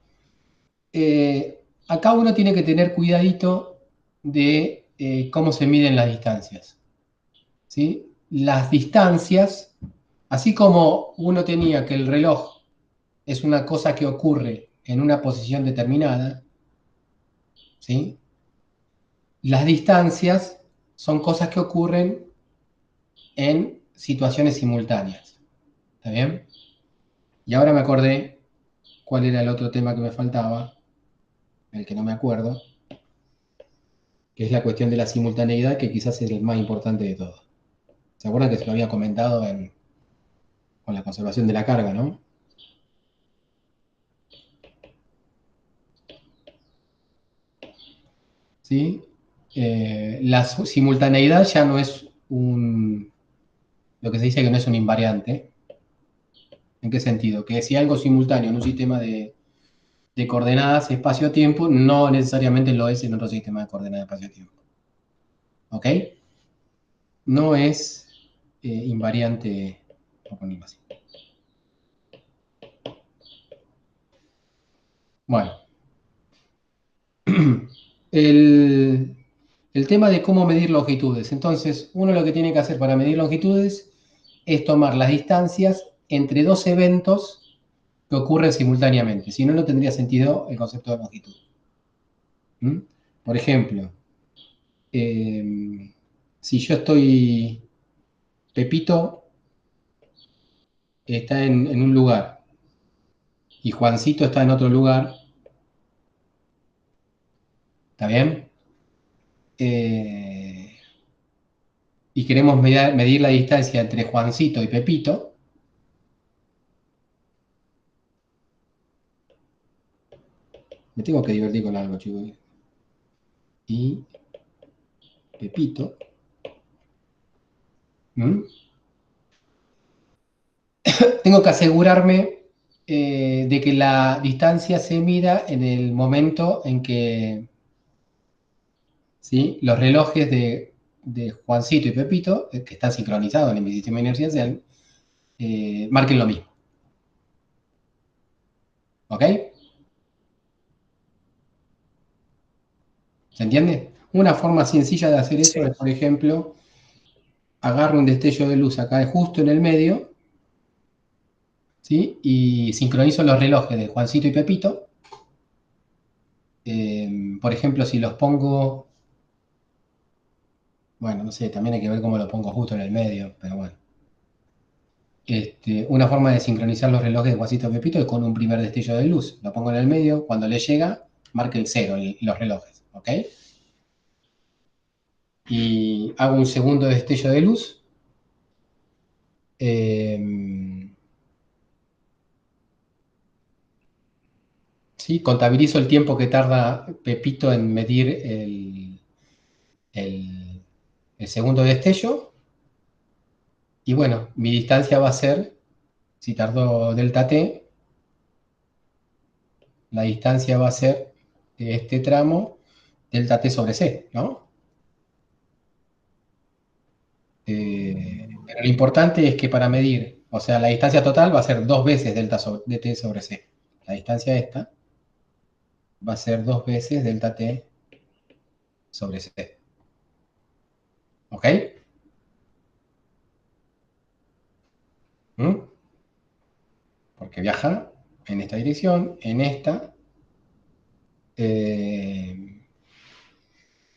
Acá uno tiene que tener cuidadito de cómo se miden las distancias, ¿sí? Las distancias, así como uno tenía que el reloj es una cosa que ocurre en una posición determinada, ¿sí? Las distancias son cosas que ocurren en situaciones simultáneas, ¿está bien? Y ahora me acordé cuál era el otro tema que me faltaba, el que no me acuerdo, que es la cuestión de la simultaneidad, que quizás es el más importante de todo. ¿Se acuerdan que se lo había comentado con la conservación de la carga, no? ¿Sí? La simultaneidad ya no es lo que se dice que no es un invariante. ¿En qué sentido? Que si algo simultáneo en un sistema de coordenadas espacio-tiempo, no necesariamente lo es en otro sistema de coordenadas espacio-tiempo. ¿Ok? No es invariante, por ponerlo así. Bueno, el tema de cómo medir longitudes. Entonces, uno lo que tiene que hacer para medir longitudes es tomar las distancias entre dos eventos que ocurren simultáneamente. Si no, no tendría sentido el concepto de longitud. ¿Mm? Por ejemplo, si yo estoy, Pepito está en un lugar y Juancito está en otro lugar, ¿está bien? Y queremos medir la distancia entre Juancito y Pepito, me tengo que divertir con algo, chicos. Y Pepito. ¿Mm? Tengo que asegurarme de que la distancia se mida en el momento en que, ¿sí?, los relojes de Juancito y Pepito, que están sincronizados en mi sistema inercial, marquen lo mismo. ¿Ok? ¿Se entiende? Una forma sencilla de hacer eso es, por ejemplo, agarro un destello de luz acá justo en el medio, ¿sí? Y sincronizo los relojes de Juancito y Pepito. Por ejemplo, si los pongo, bueno, no sé, también hay que ver cómo lo pongo justo en el medio, pero bueno. Una forma de sincronizar los relojes de Juancito y Pepito es con un primer destello de luz. Lo pongo en el medio, cuando le llega, marca el 0 los relojes, ¿ok? Y hago un segundo destello de luz. ¿Sí? Contabilizo el tiempo que tarda Pepito en medir el segundo destello. Y bueno, mi distancia va a ser, si tardó delta t, la distancia va a ser este tramo delta t sobre c, ¿no? Pero lo importante es que para medir, o sea, la distancia total va a ser 2 veces delta de t sobre c. La distancia esta va a ser 2 veces delta t sobre c. ¿Ok? ¿Mm? Porque viaja en esta dirección, en esta.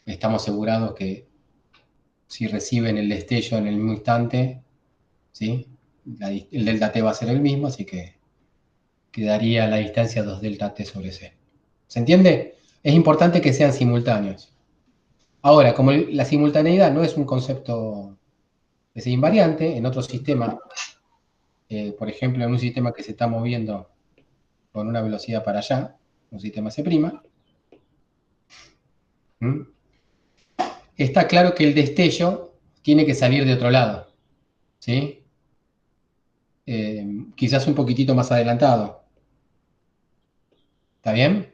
Estamos asegurados que si reciben el destello en el mismo instante, ¿sí? El delta t va a ser el mismo, así que quedaría la distancia 2 delta t sobre c. ¿Se entiende? Es importante que sean simultáneos. Ahora, como la simultaneidad no es un concepto es invariante, en otro sistema, por ejemplo, en un sistema que se está moviendo con una velocidad para allá, un sistema C', está claro que el destello tiene que salir de otro lado, ¿sí? Quizás un poquitito más adelantado. ¿Está bien?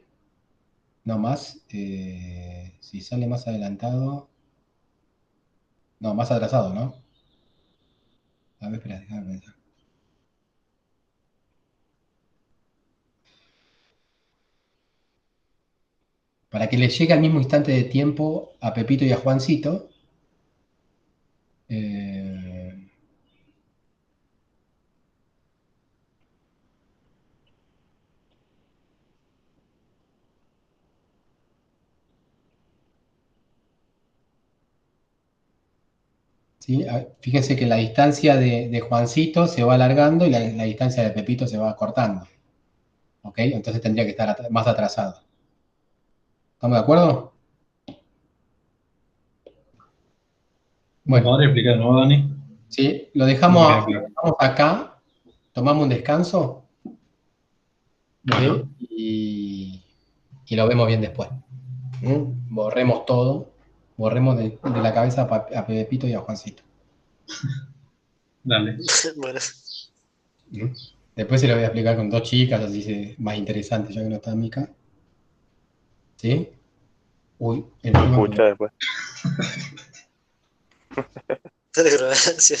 No más. Si sale más adelantado. No, más atrasado, ¿no? A ver, espera, déjame pensar. Para que les llegue al mismo instante de tiempo a Pepito y a Juancito. ¿Sí? Fíjense que la distancia de Juancito se va alargando y la distancia de Pepito se va acortando. ¿Ok? Entonces tendría que estar más atrasado. ¿Estamos de acuerdo? ¿Me Bueno, podría explicar, no, Dani? sí, lo No me dejamos queda claro. acá, tomamos un descanso, ¿sí? Bueno, Y lo vemos bien después. Borremos todo, borremos de la cabeza a Pepito y a Juancito. dale. Bueno, ¿Mm? Después se lo voy a explicar con 2 chicas, así es más interesante, ya que no está Mica. ¿Sí? Uy, el Se problema. escucha después. de grabación.